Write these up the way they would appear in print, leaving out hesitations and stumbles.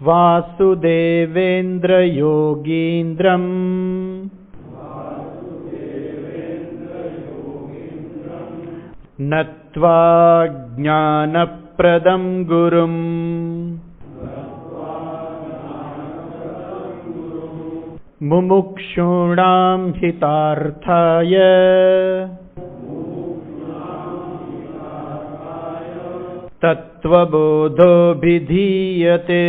વાસુદેવેન્દ્ર યોગીન્દ્રમ નત્વા જ્ઞાનપ્રદમ ગુરુમ મુમુક્ષૂણાં હિતાર્થાય તત્વબોધોભિધીયતે.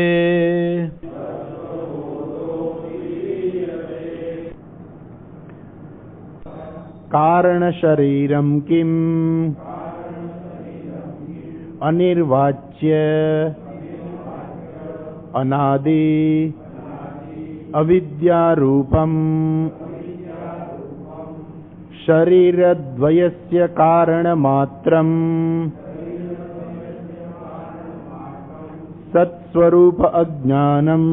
કારણ શરીરમ કિમ અનિર્વાચ્ય અનાદિ અવિદ્યારૂપમ શરીરદ્વયસ્ય કારણમાત્રમ સત્સ્વરૂપ અજ્ઞાનમ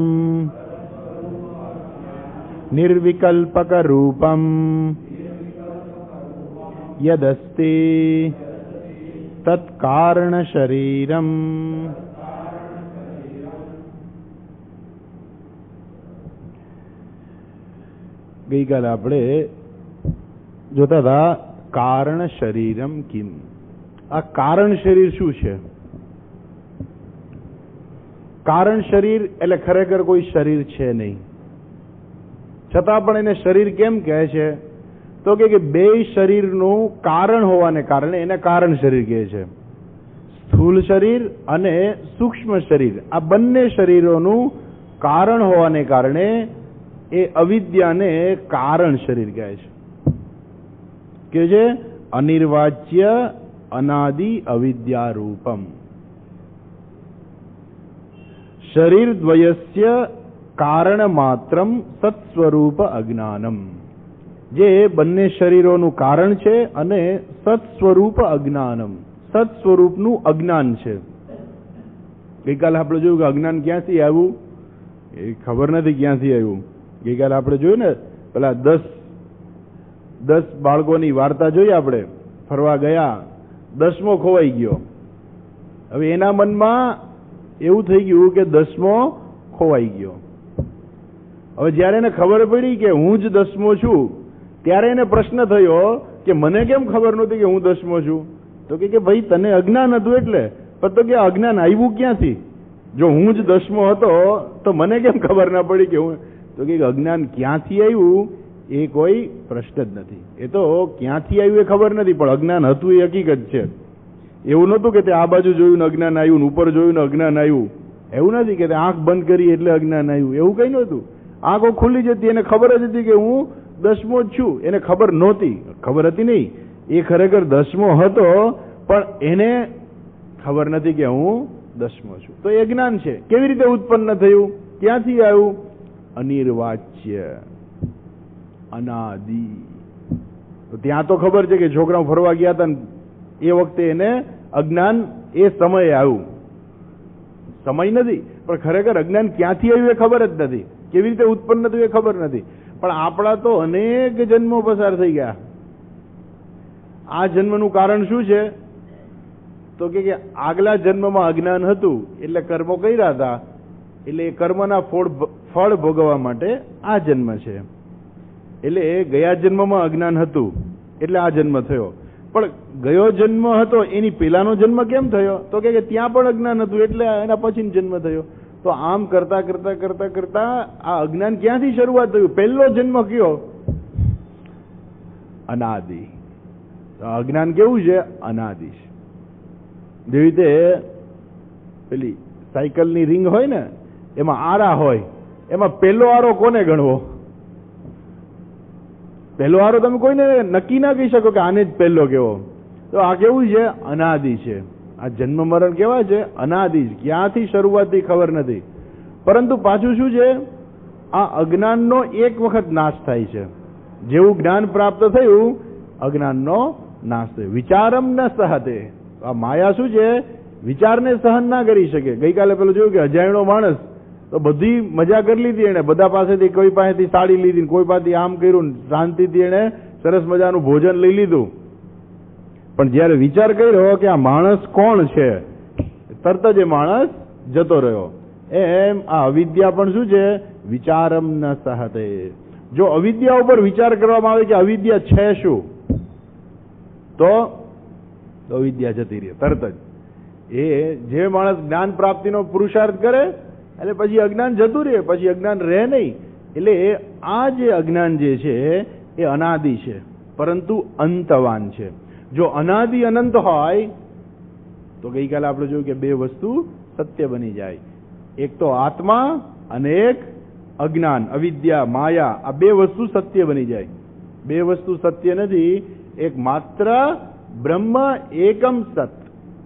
નિર્વિકલ્પક રૂપમ યદસ્તિ તત્કારણ શરીરમ. ગઈકાલે આપણે જોતા હતા કારણ શરીરમ કિમ. આ કારણ શરીર શું છે? કારણ શરીર એટલે ખરેખર કોઈ શરીર છે નહીં, છતાં પણ એને શરીર કેમ કહે છે? તો કે બે શરીરનું કારણ હોવાને કારણે એને કારણ શરીર કહે છે. સ્થૂળ શરીર અને સૂક્ષ્મ શરીર, આ બંને શરીરોનું કારણ હોવાને કારણે એ અવિદ્યાને કારણ શરીર કહે છે. કે છે અનિર્વાચ્ય અનાદિ અવિદ્યા રૂપમ શરીર દ્વયસ્ય કારણ માત્રમ સત્સ્વરૂપ અજ્ઞાનમ. જે બંને શરીરોનું કારણ છે અને સત્સ્વરૂપ અજ્ઞાનમ, સત્સ્વરૂપનું અજ્ઞાન છે. ગઈકાલે આપણે જોયું કે અજ્ઞાન ક્યાંથી આવ્યું એ ખબર નથી ક્યાંથી આવ્યું. ગઈકાલે આપણે જોયું ને પેલા 10 બાળકોની વાર્તા જોઈ, આપણે ફરવા ગયા, 10મો ખોવાઈ ગયો. હવે એના મનમાં એવું થઈ ગયું કે 10મો ખોવાઈ ગયો. હવે જયારે એને ખબર પડી કે હું જ 10મો છું, ત્યારે એને પ્રશ્ન થયો કે મને કેમ ખબર નહોતી કે હું 10મો છું? તો કે ભાઈ તને અજ્ઞાન હતું એટલે. પણ તો કે અજ્ઞાન આવ્યું ક્યાંથી? જો હું જ 10મો હતો તો મને કેમ ખબર ના પડી કે હું? તો કે અજ્ઞાન ક્યાંથી આવ્યું એ કોઈ પ્રશ્ન જ નથી. એ તો ક્યાંથી આવ્યું એ ખબર નથી, પણ અજ્ઞાન હતું એ હકીકત છે. એવું નહોતું કે તે આ બાજુ જોયું ને અજ્ઞાન આવ્યું, ઉપર જોયું ને અજ્ઞાન આવ્યું. એવું નથી કે આંખ બંધ કરી એટલે અજ્ઞાન આવ્યું, એવું કઈ નહોતું. આંખો ખુલ્લી જતી, એને ખબર જ હતી કે હું 10મો જ છું. એને ખબર નહોતી, ખબર હતી નહીં, એ ખરેખર 10મો હતો, પણ એને ખબર નથી કે હું 10મો છું. તો એ જ્ઞાન છે. કેવી રીતે ઉત્પન્ન થયું? ક્યાંથી આવ્યું? અનિર્વાચ્ય અનાદિ. તો ત્યાં તો ખબર છે કે છોકરાઓ ફરવા ગયા હતા ને એ વખતે એને અજ્ઞાન એ સમયે આવ્યું. સમય નથી, પણ ખરેખર અજ્ઞાન ક્યાંથી આવ્યું એ ખબર જ નથી. કેવી રીતે ઉત્પન્ન થયું એ ખબર નથી. પણ આપણા તો અનેક જન્મો પસાર થઈ ગયા. આ જન્મનું કારણ શું છે? તો કે આગલા જન્મમાં અજ્ઞાન હતું એટલે કર્મો કર્યા હતા, એટલે એ કર્મના ફળ ભોગવવા માટે આ જન્મ છે. એટલે ગયા જન્મમાં અજ્ઞાન હતું એટલે આ જન્મ થયો. પણ ગયો જન્મ હતો એની પહેલાનો જન્મ કેમ થયો? તો કે ત્યાં પણ અજ્ઞાન હતું એટલે એના પછી જન્મ થયો. તો આમ કરતા કરતા કરતા કરતા આ અજ્ઞાન ક્યાંથી શરૂઆત થયું? પહેલો જન્મ કયો? અનાદિ. અજ્ઞાન કેવું છે? અનાદિ છે. જેવી રીતે પેલી સાયકલની રિંગ હોય ને, એમાં આરા હોય, એમાં પહેલો આરો કોને ગણવો? પહેલો આરો તમે કોઈને નક્કી ના કહી શકો કે આને જ પહેલો કેવો. તો આ કેવું છે? અનાદિ છે. આ જન્મ મરણ કેવા છે? અનાદિ. ક્યાંથી શરૂઆત થઈ ખબર નથી. પરંતુ પાછું શું છે? આ અજ્ઞાનનો એક વખત નાશ થાય છે. જેવું જ્ઞાન પ્રાપ્ત થયું, અજ્ઞાનનો નાશ થયો. વિચારમ ન સહતે. આ માયા શું છે? વિચારને સહન ના કરી શકે. ગઈકાલે પેલું જોયું કે અજાણ્યો માણસ તો બધી મજા કરી લીધી એને, બધા પાસેથી કોઈ પાસેથી સાડી લીધી, કોઈ પાસેથી આમ કર્યું, શાંતિથી એને સરસ મજાનું ભોજન લઈ લીધું. પણ જયારે વિચાર કર્યો કે આ માણસ કોણ છે, તરત જ એ માણસ જતો રહ્યો. એમ આ અવિદ્યા પણ શું છે? વિચારમ ન સહતે. જો અવિદ્યા ઉપર વિચાર કરવામાં આવે કે અવિદ્યા છે શું, તો અવિદ્યા જતી રહે તરત જ. એ જે માણસ જ્ઞાન પ્રાપ્તિનો પુરુષાર્થ કરે એટલે પછી અજ્ઞાન જતું રહે, પછી અજ્ઞાન રહે નહીં. એટલે આ જે અજ્ઞાન જે છે એ અનાદિ છે, પરંતુ અંતવાન છે. જો અનાદિ અનંત હોય તો ગઈકાલે આપણે જોયું કે બે વસ્તુ સત્ય બની જાય. એક તો આત્મા અને એક અજ્ઞાન, અવિદ્યા, માયા. આ બે વસ્તુ સત્ય બની જાય. બે વસ્તુ સત્ય નથી. એક માત્ર બ્રહ્મ એકમ સત,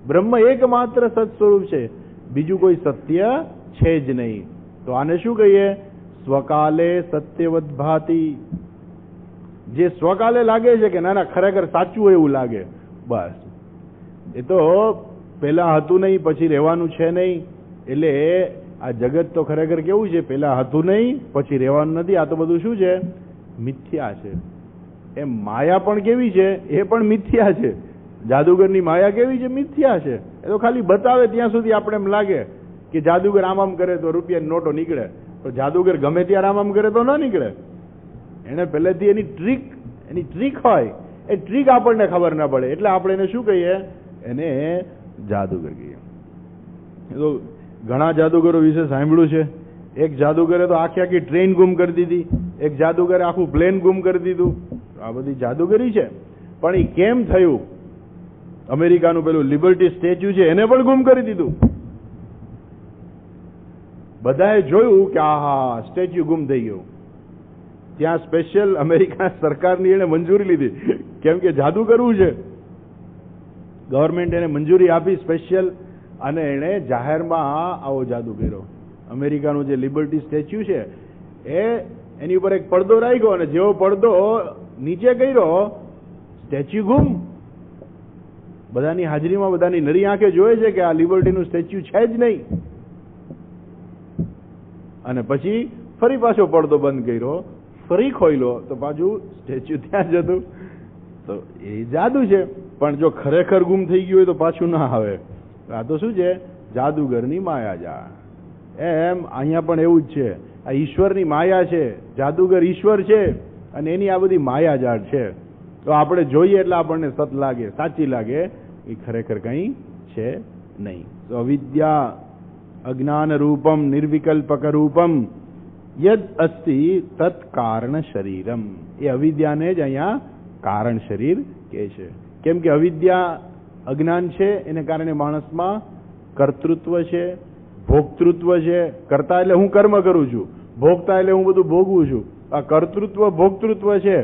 બ્રહ્મ એકમાત્ર સત સ્વરૂપ છે, બીજું કોઈ સત્ય છે જ નહીં. તો આને શું કહીએ? સ્વકાલે સત્યવદ ભાતિ. જે સ્વકાલે લાગે છે કે ના ના ખરેખર સાચું હોય એવું લાગે, બસ એ તો પેલા હતું નહીં પછી રહેવાનું છે નહીં. એટલે આ જગત તો ખરેખર કેવું છે? પેલા હતું નહીં પછી રહેવાનું નથી. આ તો બધું શું છે? મિથ્યા છે. એમ માયા પણ કેવી છે? એ પણ મિથ્યા છે. જાદુગરની માયા કેવી છે? મિથ્યા છે. એ તો ખાલી બતાવે ત્યાં સુધી આપણે એમ લાગે કે જાદુગર આમ આમ કરે તો રૂપિયાની નોટો નીકળે, પણ જાદુગર ગમે ત્યારે આમ આમ કરે તો ન નીકળે. એને પહેલેથી એની ટ્રીક હોય, એ ટ્રીક આપણને ખબર ના પડે એટલે આપણે એને શું કહીએ? એને જાદુગર કહીએ. તો ઘણા જાદુગરો વિશે સાંભળ્યું છે. એક જાદુગરે તો આખી આખી ટ્રેન ગુમ કરી દીધી, એક જાદુગરે આખું પ્લેન ગુમ કરી દીધું. આ બધી જાદુગરી છે. પણ એ કેમ થયું? અમેરિકાનું પેલું લિબર્ટી સ્ટેચ્યુ છે એને પણ ગુમ કરી દીધું. બધાએ જોયું કે આહા સ્ટેચ્યુ ગુમ થઈ ગયું. ત્યાં સ્પેશિયલ અમેરિકા સરકારની એને મંજૂરી લીધી, કેમ કે જાદુ કરવું છે. ગવર્મેન્ટ એને મંજૂરી આપી સ્પેશિયલ, અને એણે જાહેરમાં આવો જાદુ કર્યો. અમેરિકાનું જે લિબર્ટી સ્ટેચ્યુ છે એની ઉપર એક પડદો રાખ્યો, અને જેવો પડદો નીચે કર્યો સ્ટેચ્યુ ગુમ. બધાની હાજરીમાં બધાની નરી આંખે જોયે છે કે આ લિબર્ટીનું સ્ટેચ્યુ છે જ નહીં. અને પછી ફરી પાછો પડદો બંધ કર્યો, ફરી ખોલ્યો તો પાછું સ્ટેચ્યુ ત્યાં જ હતું. તો એ જાદુ છે. પણ જો ખરેખર ગુમ થઈ ગયું હોય તો પાછું ના આવે. આ તો શું છે? જાદુગરની માયાજાળ. એમ અહીંયા પણ એવું જ છે. આ ઈશ્વરની માયા છે. જાદુગર ઈશ્વર છે અને એની આ બધી માયાજાળ છે. તો આપણે જોઈએ એટલે આપણને સત લાગે, સાચી લાગે, એ ખરેખર કંઈ છે નહીં. તો અવિદ્યા અજ્ઞાન રૂપમ નિર્વિકલ્પક રૂપમ યદ અસ્તિ તત્ કારણ શરીરમ. એ અવિદ્યાને જ અહીંયા કારણ શરીર કહે છે. કેમ કે અવિદ્યા અજ્ઞાન છે, એને કારણે માણસમાં કર્તૃત્વ છે, ભોક્તૃત્વ છે. કરતા એટલે હું કર્મ કરું છું, ભોગતા એટલે હું બધું ભોગવું છું. આ કર્તૃત્વ ભોક્તૃત્વ છે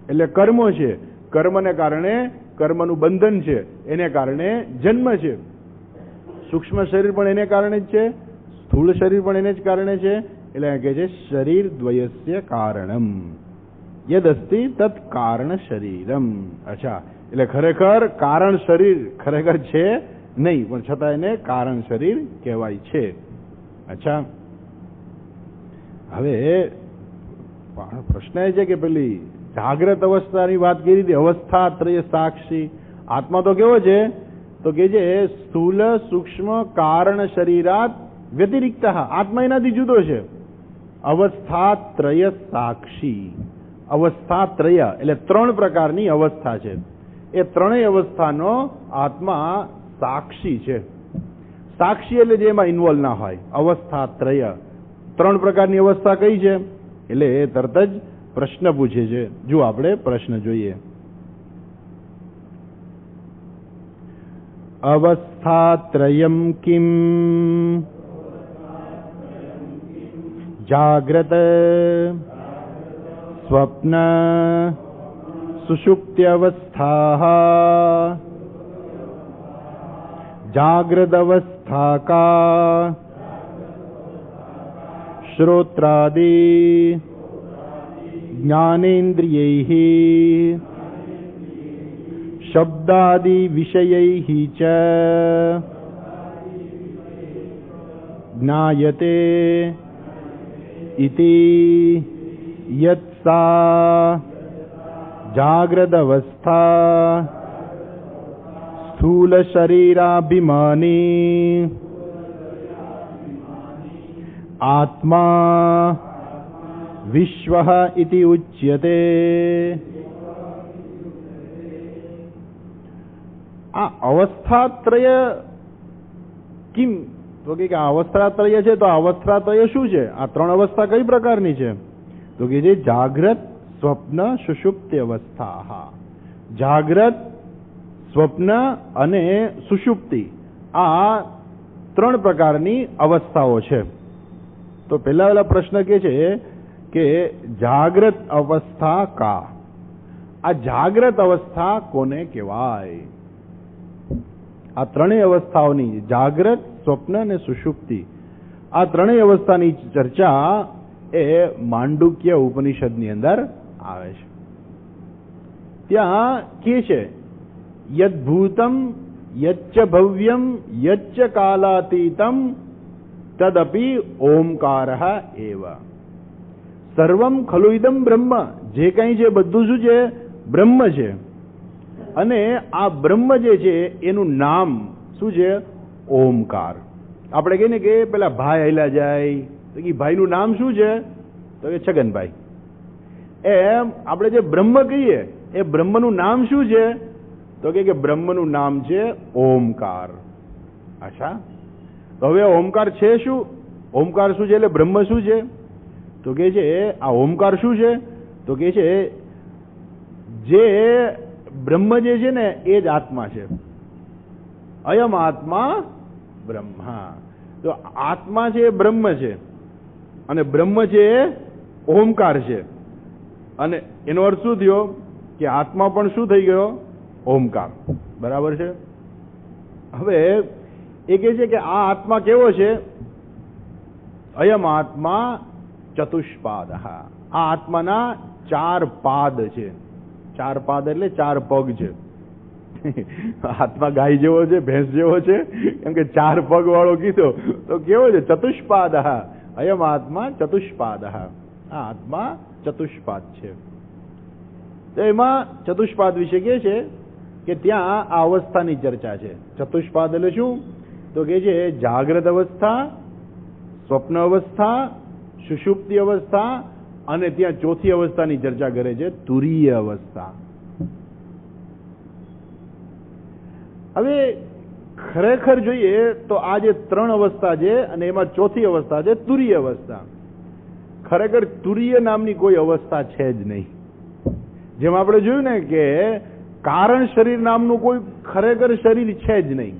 એટલે કર્મો છે. કર્મને કારણે કર્મનું બંધન છે, એને કારણે જન્મ છે. સૂક્ષ્મ શરીર પણ એને કારણે જ છે, સ્થૂળ શરીર પણ એને જ કારણે છે. એટલે કહે છે શરીર દ્વયસ્ય કારણમ યદસ્તિ તત્ કારણ શરીરમ. અચ્છા, એટલે ખરેખર કારણ શરીર ખરેખર છે નહીં, પણ છતાં એને કારણ શરીર કહેવાય છે. અચ્છા, હવે પ્રશ્ન એ છે કે પેલી જાગ્રત અવસ્થાની વાત કરી હતી, અવસ્થા ત્રય સાક્ષી. આત્મા તો કેવો છે? તો કે છે સ્થૂલ સૂક્ષ્મ કારણ શરીરાત વ્યતિરિક્ત. આત્મા એનાથી જુદો છે. અવસ્થા ત્રય સાક્ષી. અવસ્થા ત્રય એટલે ત્રણ પ્રકારની અવસ્થા છે. એ ત્રણેય અવસ્થાનો આત્મા સાક્ષી છે. સાક્ષી એટલે જેમાં ઇન્વોલ્વ ના હોય. અવસ્થા ત્રય ત્રણ પ્રકારની અવસ્થા કઈ છે? એટલે એ તરત જ પ્રશ્ન પૂછે છે. જો આપણે પ્રશ્ન જોઈએ. અવસ્થાત્રયમ કિમ જાગ્રત સ્વપ્ન સુષુપ્ત્યવસ્થા જાગ્રદવસ્થા કા શ્રોત્રાદિ જ્ઞાનેન્દ્રિયૈઃ શબ્દાદિ વિષયૈઃ ચ જ્ઞાયતે ઇતિ યત સા જાગ્રદવસ્થા સ્થૂલ શરીરાભિમાની આત્મા વિશ્વઃ ઇતિ ઉચ્યતે. આ અવસ્થાત્રય કિમ, તો કે આ અવસ્થાત્રય છે, તો આ અવસ્થાત્રય શું છે? આ ત્રણ અવસ્થા કઈ પ્રકારની છે? તો કે જે જાગ્રત, સ્વપ્ન, સુષુપ્તિ અવસ્થા. જાગ્રત, સ્વપ્ન અને સુષુપ્તિ આ ત્રણ પ્રકારની અવસ્થાઓ છે. તો પહેલા પ્રશ્ન કે છે કે જાગ્રત અવસ્થા કા, આ જાગ્રત અવસ્થા કોને કહેવાય? આ ત્રણેય અવસ્થાઓની, જાગ્રત, સ્વપ્ન અને સુષુપ્તિ, આ ત્રણેય અવસ્થાની ચર્ચા એ માંડુક્ય ઉપનિષદની અંદર આવે છે. ત્યાં કે છે યદ્ભૂતમ યચ્ચ ભવ્યમ યચ્ચ કાલાતીતમ તદપી ઓમકારઃ એવ. સર્વમ ખલુ ઇદમ બ્રહ્મ, જે કંઈ છે બધું શું છે? બ્રહ્મ છે. અને આ બ્રહ્મ જે છે એનું નામ શું છે? ઓમકાર. આપણે કહીએ ને કે પેલા ભાઈ હાલ્યા જાય તો કે ભાઈનું નામ શું છે? તો કે છગનભાઈ. એમ આપણે જે બ્રહ્મ કહીએ એ બ્રહ્મનું નામ શું છે? તો કે બ્રહ્મનું નામ છે ઓમકાર. અચ્છા, તો હવે ઓમકાર છે શું? ઓમકાર શું છે એટલે બ્રહ્મ શું છે? તો કે છે આ ઓમકાર શું છે? તો કે છે જે બ્રહ્મ જે છે ને એ જ આત્મા છે. અયમ આત્મા બ્રહ્મા. તો આત્મા છે એ બ્રહ્મ છે અને બ્રહ્મ છે એ ઓમકાર છે. અને એનો અર્થ શું થયો કે આત્મા પણ શું થઈ ગયો? ઓમકાર. બરાબર છે. હવે એ કહે છે કે આ આત્મા કેવો છે? અયમ આત્મા ચતુષ્પાદ. આ આત્માના ચાર પાદ છે. ચાર પાદ એટલે ચાર પગ છે. આત્મા ગાય જેવો છે, ભેંસ જેવો છે, કેમ કે ચાર પગ વાળો કીધો તો કેવો છે? ચતુષ્પાદ. અયમ આત્મા ચતુષ્પાદ. આ આત્મા ચતુષ્પાદ છે. તો એમાં ચતુષ્પાદ વિશે કે છે કે ત્યાં આ અવસ્થાની ચર્ચા છે. ચતુષ્પાદ એટલે શું? તો કે છે જાગ્રત અવસ્થા, સ્વપ્ન અવસ્થા, સુષુપ્તિ અવસ્થા અને ત્યાં ચોથી અવસ્થાની ચર્ચા કરે છે, તુરીય અવસ્થા. હવે ખરેખર જોઈએ તો આ જે ત્રણ અવસ્થા છે અને એમાં ચોથી અવસ્થા છે તુરીય અવસ્થા. ખરેખર તુરીય નામની કોઈ અવસ્થા છે જ નહીં. જેમ આપણે જોયું ને કે કારણ શરીર નામનું કોઈ ખરેખર શરીર છે જ નહીં,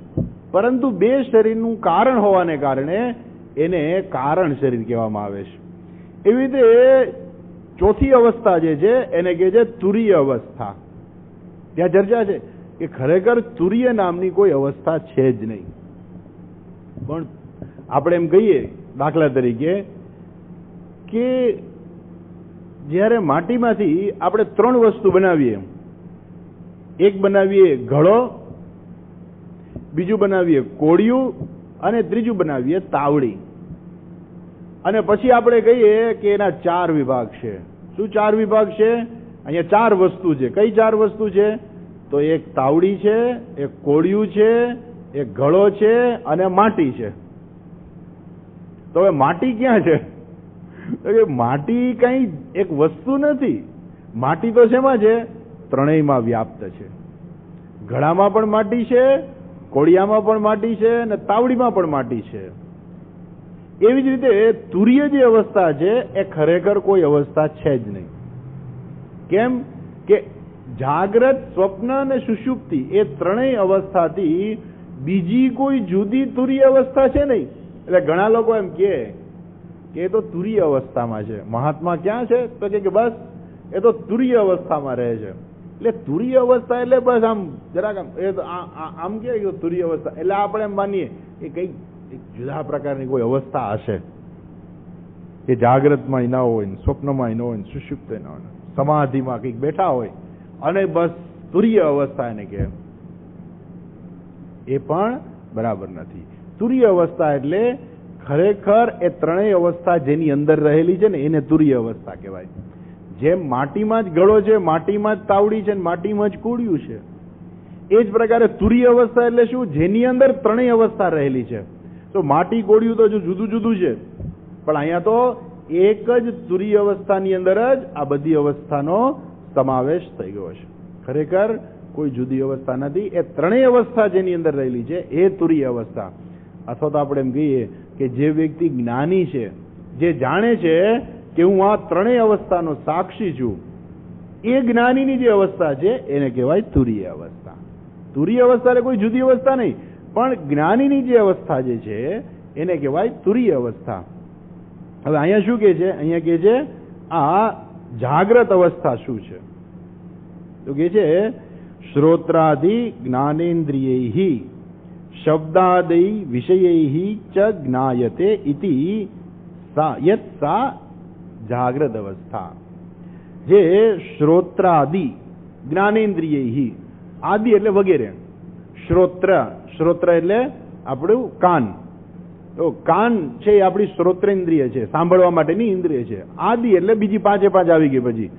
પરંતુ બે શરીરનું કારણ હોવાને કારણે એને કારણ શરીર કહેવામાં આવે છે. એવી રીતે ચોથી અવસ્થા જે છે એને કહે છે તુરીય અવસ્થા. ત્યાં ચર્ચા છે કે ખરેખર તુરીય નામની કોઈ અવસ્થા છે જ નહીં. પણ આપણે એમ કહીએ દાખલા તરીકે કે જ્યારે માટીમાંથી આપણે ત્રણ વસ્તુ બનાવીએ, એક બનાવીએ ઘડો, બીજું બનાવીએ કોળિયું અને ત્રીજું બનાવીએ તાવડી. અને પછી આપણે કહીએ કે એના ચાર વિભાગ છે. શું ચાર વિભાગ છે? અહીંયા ચાર વસ્તુ છે. કઈ ચાર વસ્તુ છે? તો એક તાવડી છે, એક કોળિયું છે, એક ઘડો છે અને માટી છે. તો હવે માટી ક્યાં છે? તો કે માટી કઈ એક વસ્તુ નથી. માટી તો શેમાં છે? ત્રણેયમાં વ્યાપ્ત છે. ઘડામાં પણ માટી છે, કોળિયામાં પણ માટી છે અને તાવડીમાં પણ માટી છે. એવી જ રીતે તુરીય જે અવસ્થા છે એ ખરેખર કોઈ અવસ્થા છે જ નહીં. કેમ કે જાગ્રત, સ્વપ્ન અને સુષુપ્તિ એ ત્રણેય અવસ્થાથી બીજી કોઈ જુદી તુરીય અવસ્થા છે નહીં. એટલે ઘણા લોકો એમ કે એ તો તુરીય અવસ્થામાં છે. મહાત્મા ક્યાં છે? તો કે બસ એ તો તુરીય અવસ્થામાં રહે છે. એટલે તુરીય અવસ્થા એટલે બસ આમ જરાક આમ કે તુરીય અવસ્થા એટલે આપણે એમ માનીએ કે કઈક જુદા પ્રકારની કોઈ અવસ્થા હશે કે જાગ્રતમાં ના હોય, સ્વપ્નમાં ન હોય, સુષુપ્ત ન હોય, સમાધિમાં કંઈક બેઠા હોય અને બસ તુરીય અવસ્થા એને કહે. એ પણ બરાબર નથી. તુરીય અવસ્થા એટલે ખરેખર એ ત્રણેય અવસ્થા જેની અંદર રહેલી છે ને એને તુરીય અવસ્થા કહેવાય. જેમ માટીમાં જ ગળો છે, માટીમાં જ તાવડી છે, માટીમાં જ કોળિયું છે, એ જ પ્રકારે તુરીય અવસ્થા એટલે શું? જેની અંદર ત્રણેય અવસ્થા રહેલી છે. તો માટી કોળિયું તો જુદું જુદું છે, પણ અહીંયા તો એક જ તુરીય અવસ્થાની અંદર જ આ બધી અવસ્થાનો સમાવેશ થઈ ગયો છે. ખરેખર કોઈ જુદી અવસ્થા નથી. એ ત્રણેય અવસ્થા જેની અંદર રહેલી છે એ તુરીય અવસ્થા. અથવા તો આપણે એમ કહીએ કે જે વ્યક્તિ જ્ઞાની છે, જે જાણે છે કે હું આ ત્રણેય અવસ્થાનો સાક્ષી છું, એ જ્ઞાનીની જે અવસ્થા છે એને કહેવાય તુરીય અવસ્થા. તુરીય અવસ્થા એટલે કોઈ જુદી અવસ્થા નહીં, પણ જ્ઞાનીની જે અવસ્થા જે છે એને કહેવાય તુરીય અવસ્થા. હવે અહીંયા શું કહે છે? અહીંયા કહે છે આ જાગ્રત અવસ્થા શું છે? તો કહે છે શ્રોત્રાદિ જ્ઞાનેન્દ્રિયૈ શબ્દાદિ વિષયૈ ચ જ્ઞાયતે ઇતિ યત સા જાગ્રત અવસ્થા. જે શ્રોત્રાદિ જ્ઞાનેન્દ્રિયૈ, આદિ એટલે વગેરે, શ્રોત્ર, શ્રોત્ર એટલે આપણું કાન. તો કાન છે એ આપણી શ્રોત્રેન્દ્રિય છે, સાંભળવા માટેની ઇન્દ્રિય છે. આદિ એટલે બીજી પાંચે પાંચ આવી ગઈ. પછી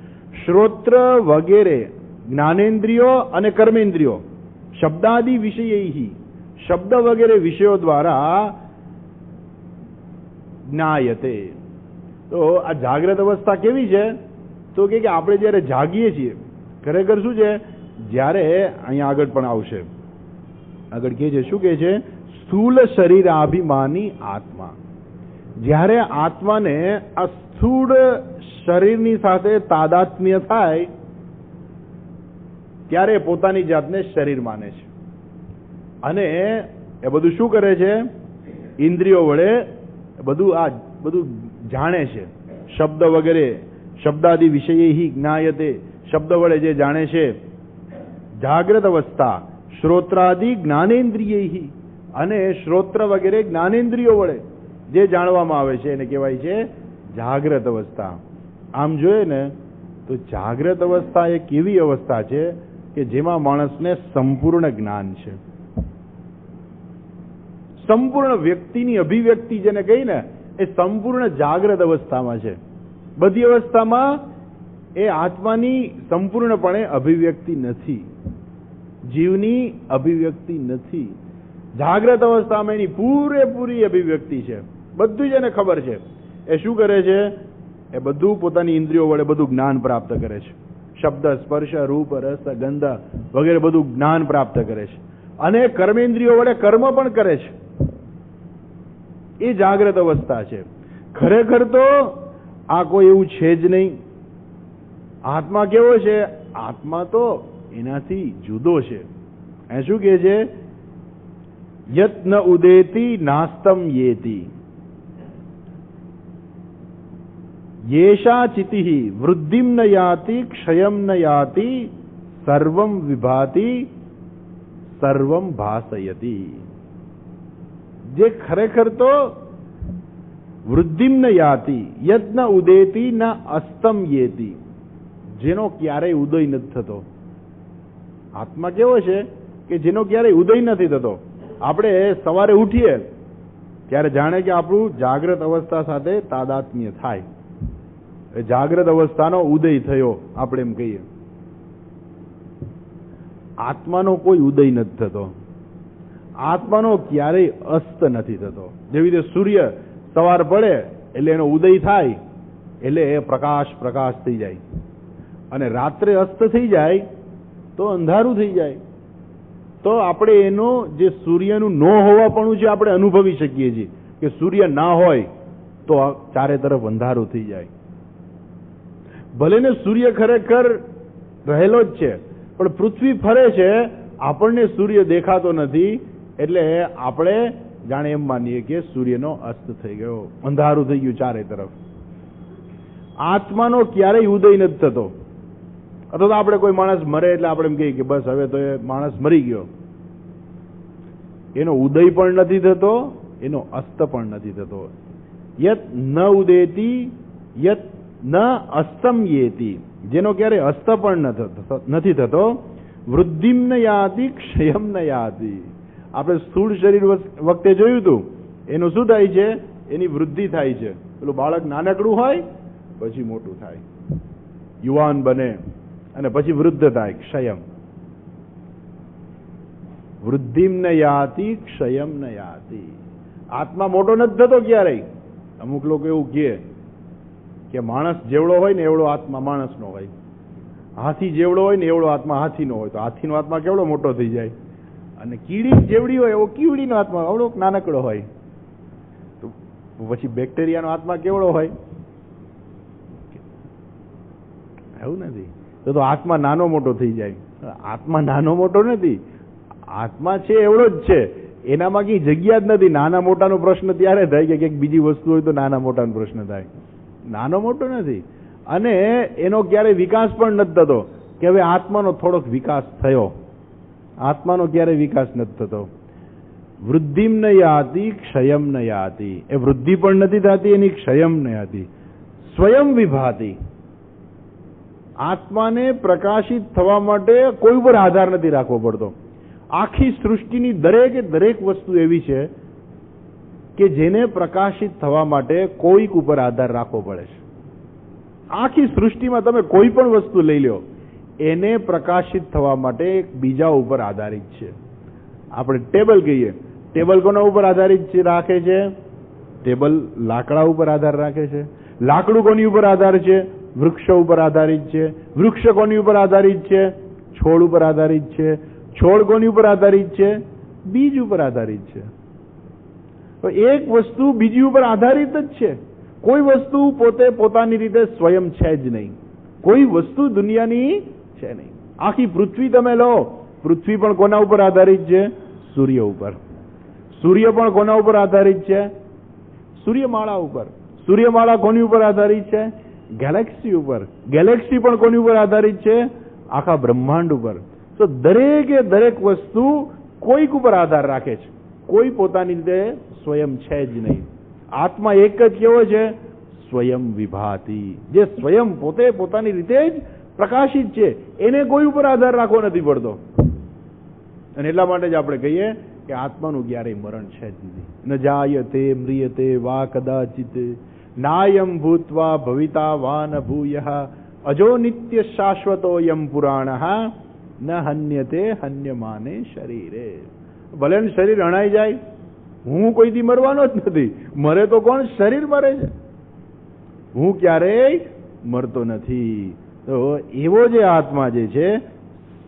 શ્રોત્ર વગેરે જ્ઞાનેન્દ્રિયો અને કર્મેન્દ્રિયો, શબ્દાદિ વિષયૈ, શબ્દ વગેરે વિષયો દ્વારા જ્ઞાયતે. તો આ જાગ્રત અવસ્થા કેવી છે? તો કે આપણે જયારે જાગીએ છીએ, ખરેખર શું છે? જ્યારે અહીંયા આગળ પણ આવશે, આગળ કહે છે, શું કહે છે? સ્થૂલ શરીરાભિમાની આત્મા. જ્યારે આત્માને આ સ્થૂળ શરીરની સાથે તાદાત્મ્ય થાય ત્યારે પોતાની જાતને શરીર માને છે. અને એ બધું શું કરે છે? ઇન્દ્રિયો વડે બધું જાણે છે. શબ્દ વગેરે, શબ્દાદિ વિષયૈ જ્ઞાયતે, શબ્દ વડે જે જાણે છે. જાગ્રત અવસ્થા શ્રોત્રાદિ જ્ઞાનેન્દ્રિયૈ, અને શ્રોત્ર વગેરે જ્ઞાનેન્દ્રિયો વડે જે જાણવામાં આવે છે એને કહેવાય છે જાગ્રત અવસ્થા. આમ જોઈએ ને તો જાગ્રત અવસ્થા એક એવી અવસ્થા છે કે જેમાં માણસને સંપૂર્ણ જ્ઞાન છે. સંપૂર્ણ વ્યક્તિની અભિવ્યક્તિ જેને કહી ને એ સંપૂર્ણ જાગ્રત અવસ્થામાં છે. બધી અવસ્થામાં એ આત્માની સંપૂર્ણપણે અભિવ્યક્તિ નથી, જીવની અભિવ્યક્તિ નથી. જાગ્રત અવસ્થામાં એની પૂરેપૂરી અભિવ્યક્તિ છે. બધું જ એને ખબર છે. એ શું કરે છે? એ બધું પોતાની ઇન્દ્રિયો વડે બધું જ્ઞાન પ્રાપ્ત કરે છે. શબ્દ, સ્પર્શ, રૂપ, રસ, ગંધ વગેરે બધું જ્ઞાન પ્રાપ્ત કરે છે. અને કર્મેન્દ્રિયો વડે કર્મ પણ કરે છે. એ જાગ્રત અવસ્થા છે. ખરેખર તો આ કોઈ એવું છે જ નહીં. આત્મા કેવો છે? આત્મા તો એનાથી જુદો છે. એ શું કહે છે? યત ન ઉદેતિ નાસ્તમ યેતિ, યેષા ચિતિઃ વૃદ્ધિમ ન યાતિ ક્ષયમ ન યાતિ સર્વમ વિભાતિ સર્વમ ભાસયતિ. જે ખરેખર તો વૃદ્ધિમ ન યાતિ, યત ન ઉદેતિ ન અસ્તમ યેતિ, જેનો ક્યારેય ઉદય નથી થતો. આત્મા કેવો છે કે જેનો ક્યારેય ઉદય નથી થતો. આપણે સવારે ઉઠીએ ત્યારે જાણે કે આપણું જાગ્રત અવસ્થા સાથે તાદાત્મ્ય થાય, એ જાગ્રત અવસ્થાનો ઉદય થયો આપણે એમ કહીએ. આત્માનો કોઈ ઉદય નથી થતો. આત્માનો ક્યારેય અસ્ત નથી થતો. જેવી રીતે સૂર્ય સવાર પડે એટલે એનો ઉદય થાય એટલે એ પ્રકાશ થઈ જાય, અને રાત્રે અસ્ત થઈ જાય તો અંધારું થઈ જાય. તો આપણે એનો જે સૂર્યનું ન હોવાપણું છે આપણે અનુભવી શકીએ છીએ કે સૂર્ય ના હોય તો ચારે તરફ અંધારું થઈ જાય. ભલે ને સૂર્ય ખરેખર રહેલો જ છે, પણ પૃથ્વી ફરે છે, આપણને સૂર્ય દેખાતો નથી, એટલે આપણે જાણે એમ માનીએ કે સૂર્યનો અસ્ત થઈ ગયો, અંધારું થઈ ગયું ચારે તરફ. આત્માનો ક્યારેય ઉદય નથી થતો. અથવા તો આપણે કોઈ માણસ મરે એટલે આપણે એમ કહીએ કે બસ હવે તો એ માણસ મરી ગયો. એનો ઉદય પણ નથી થતો, એનો અસ્ત પણ નથી થતો. યત ન ઉદેતિ યત ન અસ્તમ યેતિ, જેનો ક્યારેય અસ્ત પણ નથી થતો. વૃદ્ધિમ ન યાતિ ક્ષયમ ન યાતિ. આપણે સ્થૂળ શરીર વખતે જોયું હતું, એનું શું થાય છે? એની વૃદ્ધિ થાય છે. પેલું બાળક નાનકડું હોય પછી મોટું થાય, યુવાન બને, અને પછી વૃદ્ધ થાય, ક્ષયમ. વૃદ્ધિમ ન યાતિ ક્ષયમ ન યાતિ. આત્મા મોટો નથી થતો ક્યારેય, અમુક લોકો એવું કહે કે માણસ જેવડો હોય ને એવડો આત્મા માણસનો હોય, હાથી જેવડો હોય ને એવડો આત્મા હાથીનો હોય. તો હાથીનો આત્મા કેવડો મોટો થઈ જાય, અને કીડી જેવડી હોય એવો કીડીનો આત્મા એવડો નાનકડો હોય. તો પછી બેક્ટેરિયાનો આત્મા કેવડો હોય? એવું નથી. તો આત્મા નાનો મોટો થઈ જાય. આત્મા નાનો મોટો નથી, આત્મા છે એવડો જ છે, એનામાં કઈ જગ્યા જ નથી. નાના મોટાનો પ્રશ્ન ત્યારે થાય કે કંઈક બીજી વસ્તુ હોય તો નાના મોટાનો પ્રશ્ન થાય. નાનો મોટો નથી. અને એનો ક્યારેય વિકાસ પણ નથી થતો કે હવે આત્માનો થોડોક વિકાસ થયો. આત્માનો ક્યારેય વિકાસ નથી થતો. વૃદ્ધિમ ન યાતિ ક્ષયમ ન યાતિ. એ વૃદ્ધિ પણ નથી થતી, એની ક્ષયમ ન યાતિ. સ્વયં વિભાતિ. આત્માને પ્રકાશિત થવા માટે કોઈ ઉપર આધાર નથી રાખવો પડતો. આખી સૃષ્ટિની દરેક વસ્તુ એવી છે કે જેને પ્રકાશિત થવા માટે કોઈક ઉપર આધાર રાખવો પડે છે. આખી સૃષ્ટિમાં તમે કોઈ પણ વસ્તુ લઈ લો, એને પ્રકાશિત થવા માટે બીજા ઉપર આધારિત છે. આપણે ટેબલ કહીએ, ટેબલ કોના ઉપર આધારિત છે રાખે છે? ટેબલ લાકડા ઉપર આધાર રાખે છે. લાકડું કોની ઉપર આધાર છે? વૃક્ષ ઉપર આધારિત છે. વૃક્ષ કોની ઉપર આધારિત છે? છોડ ઉપર આધારિત છે. છોડ કોની ઉપર આધારિત છે? બીજ ઉપર આધારિત છે. તો એક વસ્તુ બીજી ઉપર આધારિત જ છે. કોઈ વસ્તુ પોતે પોતાની રીતે સ્વયં છે જ નહીં. કોઈ વસ્તુ દુનિયાની છે નહીં. આખી પૃથ્વી તમે લો, પૃથ્વી પણ કોના ઉપર આધારિત છે? સૂર્ય ઉપર. સૂર્ય પણ કોના ઉપર આધારિત છે? સૂર્યમાળા ઉપર. સૂર્યમાળા કોની ઉપર આધારિત છે? ગેલેક્સી ઉપર. ગેલેક્સી પણ કોની ઉપર આધારિત છે? આખા બ્રહ્માંડ ઉપર. તો દરેક વસ્તુ કોઈક ઉપર આધાર રાખે છે. કોઈ પોતાની રીતે સ્વયં છે જ નહીં. આત્મા એક જ કેવો છે? સ્વયં વિભાતિ. જે સ્વયં પોતે પોતાની રીતે જ પ્રકાશિત છે, એને કોઈ ઉપર આધાર રાખવો નથી પડતો. અને એટલા માટે જ આપણે કહીએ કે આત્માનું ક્યારેય મરણ છે જ નહીં. ન જાયતે મ્રિયતે વા કદાચિત નાયમ ભૂત્વા ભવિતા વા ન ભૂયઃ અજો નિત્ય શાશ્વતોયમ પુરાણઃ ન હન્યતે હન્યમાને શરીરે. ભલે શરીર હણાઈ જાય, હું કોઈથી મરવાનો જ નથી. મરે તો કોણ? શરીર મરે છે. હું ક્યારેય મરતો નથી. તો એવો જે આત્મા જે છે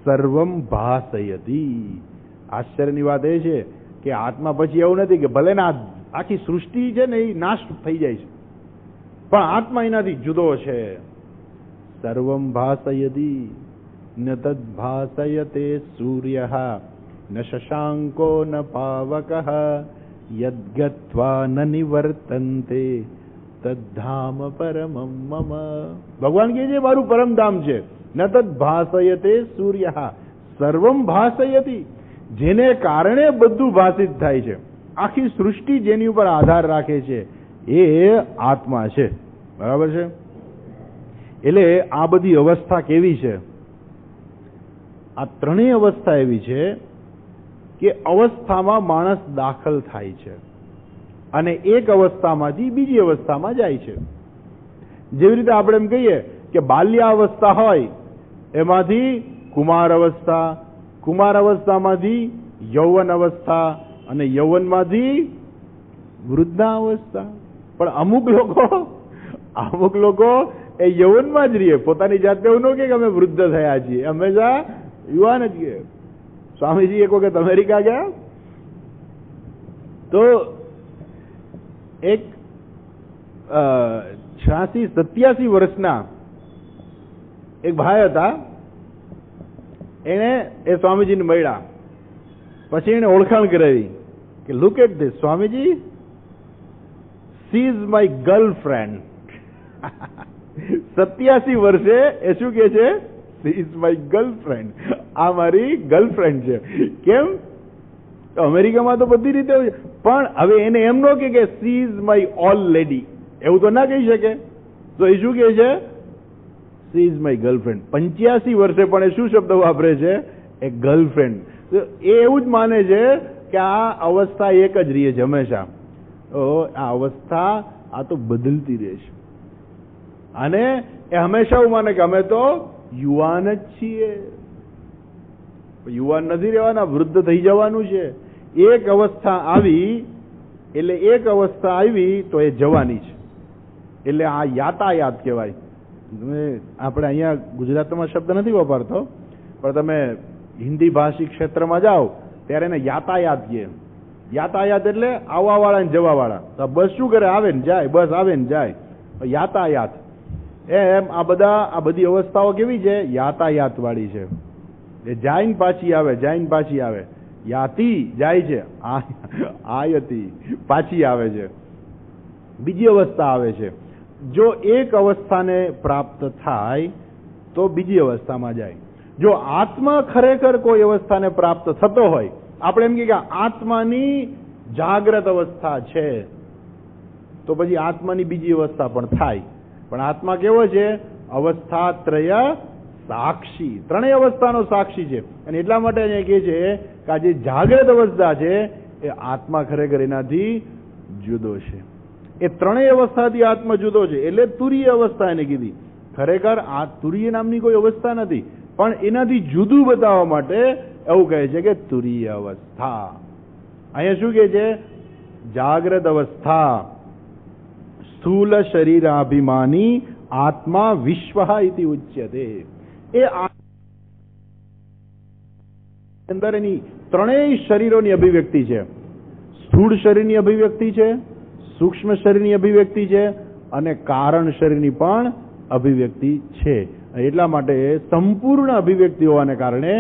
સર્વમ ભાસયતી. આશ્ચર્યની વાત એ છે કે આત્મા પછી એવું નથી કે ભલે ને આખી સૃષ્ટિ છે ને એ નાશ થઈ જાય છે, પણ આત્મા એનાથી જુદો છે. સર્વમ ભાસયતી ન તદ ભાસયતે સૂર્યઃ ન શશાંકો ન પાવકઃ યદ્ગત્વા ન નિવર્તન્તે તદ્ધામ પરમમ મમ. ભગવાન કહે છે મારું પરમધામ છે. ન તદ ભાસયતે સૂર્યઃ. સર્વમ ભાસયતી. જેને કારણે બધું ભાષિત થાય છે, આખી સૃષ્ટિ જેની ઉપર આધાર રાખે છે, એ આત્મા છે. બરાબર છે? એટલે આ બધી અવસ્થા કેવી છે? આ ત્રણેય અવસ્થા એવી છે કે અવસ્થામાં માણસ દાખલ થાય છે અને એક અવસ્થામાંથી બીજી અવસ્થામાં જાય છે. જેવી રીતે આપણે એમ કહીએ કે બાલ્યાવસ્થા હોય એમાંથી કુમાર અવસ્થા, કુમાર અવસ્થામાંથી યૌવન અવસ્થા અને યૌવનમાંથી વૃદ્ધાવસ્થા. પણ અમુક લોકો એ યૌવનમાં જ રહીએ. પોતાની જાતે એવું ન કે અમે વૃદ્ધ થયા છીએ, હંમેશા યુવાન જ કહે. સ્વામીજી એક વખત અમેરિકા ગયા તો એક 86-87 વર્ષના એક ભાઈ હતા. એને એ સ્વામીજીને મળ્યા. પછી એને ઓળખાણ કરાવી કે look at this Swamiji, she is my girlfriend. 87 વર્ષે એ શું કે છે? She is my girlfriend. આ મારી ગર્લફ્રેન્ડ છે. કેમ? અમેરિકામાં તો બધી રીતે હોય, પણ હવે એને એમ ન કે C is my all lady, એવું તો ના કહી શકે. તો એ શું કે છે? She is my girlfriend. 85 વર્ષે પણ એ શું શબ્દ વાપરે છે? એ ગર્લફ્રેન્ડ. એ એવું જ માને છે કે આ અવસ્થા એક જ રહે છે હંમેશા. આ અવસ્થા આ તો બદલતી રહે છે. અને એ હંમેશા એવું માને કે અમે તો યુવાન જ છીએ. યુવાન નથી રહેવાના, વૃદ્ધ થઈ જવાનું છે. એક અવસ્થા આવી એટલે એક અવસ્થા આવી તો એ જવાની છે, એટલે આ યાતાયાત કહેવાય. આપણે અહીંયા ગુજરાતમાં શબ્દ નથી વાપરતો, પણ તમે હિન્દી ભાષી ક્ષેત્રમાં જાઓ ત્યારે એને યાતાયાત કહે. યાતાયાત એટલે આવવાવાળા ને જવાવાળા. તો બસ શું કરે? આવે ને જાય, બસ આવે ને જાય, યાતાયાત. એમ આ બધી અવસ્થાઓ કેવી છે? યાતાયાત વાળી છે. એ જાય ને પાછી આવે, જાય ને પાછી આવે. યાતી જાય છે, આયતી પાછી આવે છે, બીજી અવસ્થા આવે છે. જો એક અવસ્થાને પ્રાપ્ત થાય તો બીજી અવસ્થામાં જાય. જો આત્મા ખરેખર કોઈ અવસ્થાને પ્રાપ્ત થતો હોય, આપણે એમ કે આત્માની જાગ્રત અવસ્થા છે, તો પછી આત્માની બીજી અવસ્થા પણ થાય. પણ આત્મા કેવો છે? અવસ્થાત્રય સાક્ષી, ત્રણેય અવસ્થાનો સાક્ષી છે. અને એટલા માટે અહીંયા કહે છે કે આ જે જાગ્રત અવસ્થા છે એ આત્મા ખરેખર એનાથી જુદો છે. એ ત્રણેય અવસ્થાથી આત્મા જુદો છે, એટલે તુરીય અવસ્થા એને કીધી. ખરેખર આ તુરીય નામની કોઈ અવસ્થા નથી, પણ એનાથી જુદું બતાવવા માટે એવું કહે છે કે તુરીય અવસ્થા. અહીંયા શું કહે છે? જાગ્રત અવસ્થા સ્થૂલ શરીરાભિમાની આત્મા વિશ્વ ઇતિ ઉચ્યતે. એ અંદર એની ત્રણેય શરીરોની અભિવ્યક્તિ છે. સ્થૂળ શરીરની અભિવ્યક્તિ છે, સૂક્ષ્મ શરીરની અભિવ્યક્તિ છે, અને કારણ શરીરની પણ અભિવ્યક્તિ છે. એટલા માટે સંપૂર્ણ અભિવ્યક્તિ હોવાને કારણે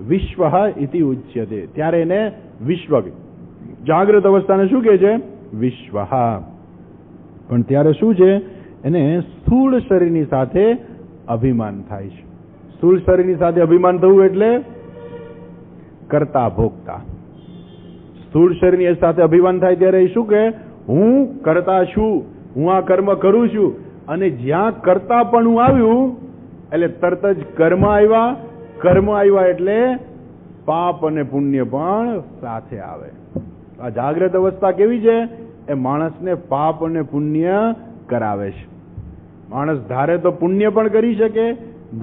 વિશ્વ ઇતિ ઉચ્યતે. ત્યારે એને વિશ્વ, જાગ્રત અવસ્થાને શું કહે છે? વિશ્વ. પણ ત્યારે શું છે? એને સ્થૂળ શરીરની સાથે અભિમાન થાય છે. સ્થૂળ શરીરની સાથે અભિમાન થવું એટલે કરતા ભોગતા. સ્થૂળ શરીરની સાથે અભિમાન થાય ત્યારે શું કહે? હું કરતા છું, હું આ કર્મ કરું છું. અને જ્યાં કરતા પણ હું આવ્યું એટલે તરત જ કર્મ આવ્યા. કર્મ આવ્યા એટલે પાપ અને પુણ્ય પણ સાથે આવે. આ જાગ્રત અવસ્થા કેવી છે? એ માણસને પાપ અને પુણ્ય કરાવે છે. માણસ ધારે તો પુણ્ય પણ કરી શકે,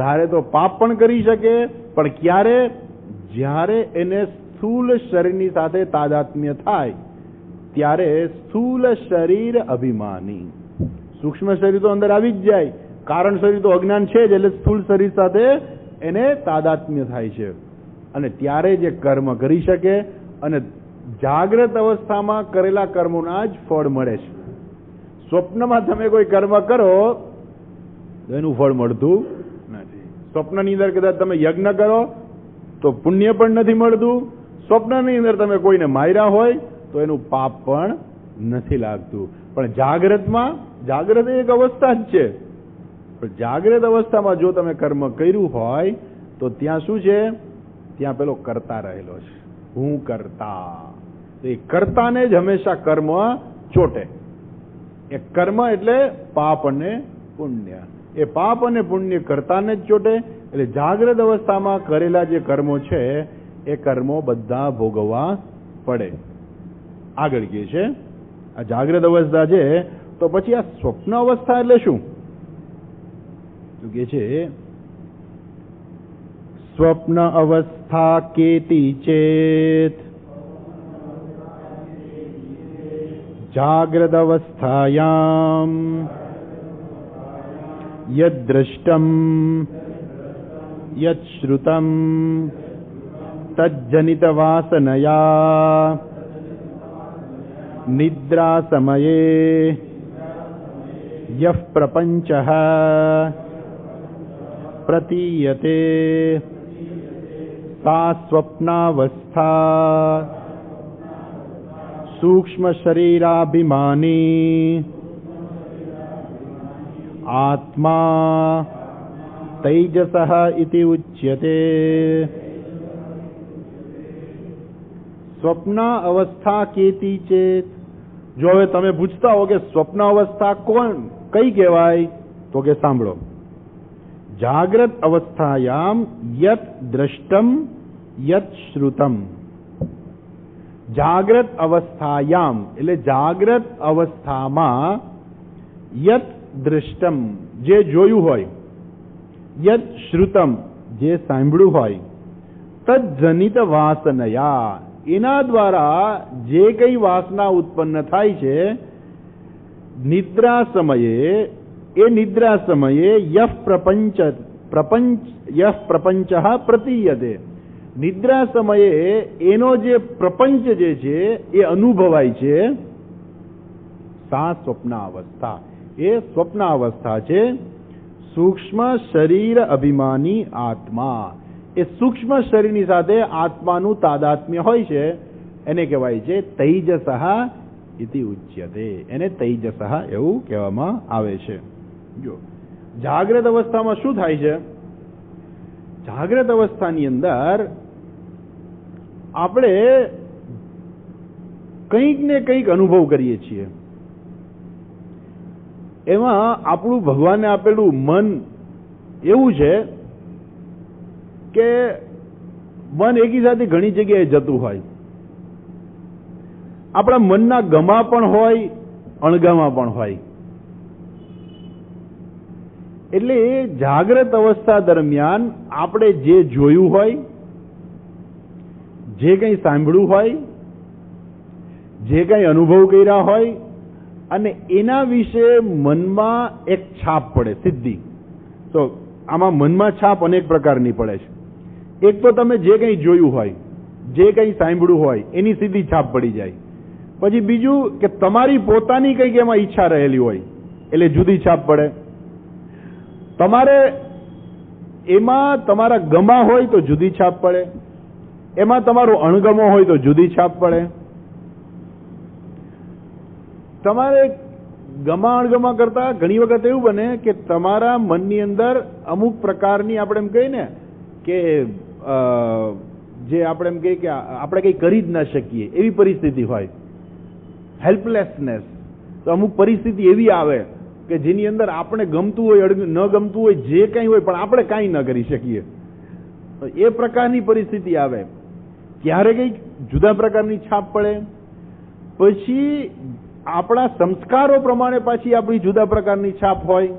ધારે તો પાપ પણ કરી શકે, પણ ક્યારે? જ્યારે એને સ્થૂલ શરીરની સાથે તાદાત્મ્ય થાય ત્યારે સ્થૂલ શરીર અભિમાની. સૂક્ષ્મ શરીર તો અંદર આવી જ જાય, કારણ શરીર તો અજ્ઞાન છે જ, એટલે સ્થૂળ શરીર સાથે એને તાદાત્મ્ય થાય છે. અને ત્યારે જે કર્મ કરી શકે, અને જાગ્રત અવસ્થામાં કરેલા કર્મોના જ ફળ મળે છે. સ્વપ્નમાં તમે કોઈ કર્મ કરો તો એનું ફળ મળતું નથી. સ્વપ્નની અંદર કદાચ તમે યજ્ઞ કરો તો પુણ્ય પણ નથી મળતું. સ્વપ્નની અંદર તમે કોઈને માર્યા હોય તો એનું પાપ પણ નથી લાગતું. પણ જાગ્રતમાં, જાગ્રત એક અવસ્થા જ છે, પણ જાગ્રત અવસ્થામાં જો તમે કર્મ કર્યું હોય તો ત્યાં શું છે? ત્યાં પેલો કરતા રહેલો છે, હું કરતા. તો એ કરતાને જ હંમેશા કર્મ ચોટે. એ કર્મ એટલે પાપ અને પુણ્ય. એ પાપ અને પુણ્ય કરતાને જ ચોટે. એટલે જાગ્રત અવસ્થામાં કરેલા જે કર્મો છે એ કર્મો બધા ભોગવવા પડે. આગળ કહે છે આ જાગ્રત અવસ્થા છે, તો પછી આ સ્વપ્ન અવસ્થા એટલે શું? તો કહે છે સ્વપ્ન અવસ્થા કેતી ચેત જાગ્રત અવસ્થાયામ યદ દ્રષ્ટમ યદ શ્રુતમ તજ્જનિત વાસનયા નિદ્રા સમયે યઃ પ્રપંચઃ પ્રતીયતે सा स्वप्नावस्था सूक्ष्म शरीराभिमानी आत्मा तैजसः इति उच्यते. સ્વપ્ન અવસ્થા કેતી ચેત. જો હવે તમે પૂછતા હો કે સ્વપ્ન અવસ્થા કઈ કહેવાય, તો કે સાંભળો. જાગ્રત અવસ્થાયામ યત દ્રષ્ટમ યત શ્રુતમ. જાગ્રત અવસ્થાયામ એટલે જાગ્રત અવસ્થામાં યત દ્રષ્ટમ જે જોયું હોય, યત શ્રુતમ જે સાંભળ્યું હોય, તજ્જનિત વાસનયા એના દ્વારા જે કઈ વાસના ઉત્પન્ન થાય છે નિદ્રા સમયે, એ નિદ્રા સમયે યહ પ્રપંચ પ્રતીયતે, નિદ્રા સમયે એનો જે પ્રપંચ જે છે એ અનુભવાય છે, સા સ્વપ્નાવસ્થા, એ સ્વપ્નાવસ્થા છે. સૂક્ષ્મ શરીર અભિમાની આત્મા, એ સૂક્ષ્મ શરીરની સાથે આત્માનું તાદાત્મ્ય હોય છે, એને કહેવાય છે તૈજસઃ ઇતિ ઉચ્યતે, એને તૈજસઃ એવું કહેવામાં આવે છે. જો જાગ્રત અવસ્થામાં શું થાય છે? જાગ્રત અવસ્થાની અંદર આપણે કંઈક ને કંઈક અનુભવ કરીએ છીએ. એમાં આપણું ભગવાને આપેલું મન એવું છે કે મન એકી સાથે ઘણી જગ્યાએ જતું હોય. આપણા મનના ગમા પણ હોય, અણગમા પણ હોય. એટલે જાગ્રત અવસ્થા દરમિયાન આપણે જે જોયું હોય, જે કંઈ સાંભળ્યું હોય, જે કંઈ અનુભવ કર્યા હોય, અને એના વિશે મનમાં એક છાપ પડે સીધી. તો આમાં મનમાં છાપ અનેક પ્રકારની પડે છે. એક તો તમે જે કંઈ જોયું હોય, જે કંઈ સાંભળ્યું હોય, એની સીધી છાપ પડી જાય. પછી બીજું કે તમારી પોતાની કંઈક એમાં ઈચ્છા રહેલી હોય, એટલે જુદી છાપ પડે. તમારે એમાં તમારા ગમા હોય તો જુદી છાપ પડે, એમાં તમારો અણગમો હોય તો જુદી છાપ પડે. તમારે ગમા અણગમા કરતા ઘણી વખત એવું બને કે તમારા મનની અંદર અમુક પ્રકારની આપણે એમ કહીએ ને કે જે આપણે એમ કહીએ કે આપણે કંઈ કરી જ ના શકીએ એવી પરિસ્થિતિ હોય, હેલ્પલેસનેસ. તો અમુક પરિસ્થિતિ એવી આવે કે જેની અંદર આપણે ગમતું હોય, ન ગમતું હોય, જે કંઈ હોય, પણ આપણે કાંઈ ન કરી શકીએ. તો એ પ્રકારની પરિસ્થિતિ આવે ત્યારે કંઈક જુદા પ્રકારની છાપ પડે. પછી આપણા સંસ્કારો પ્રમાણે પાછી આપણી જુદા પ્રકારની છાપ હોય.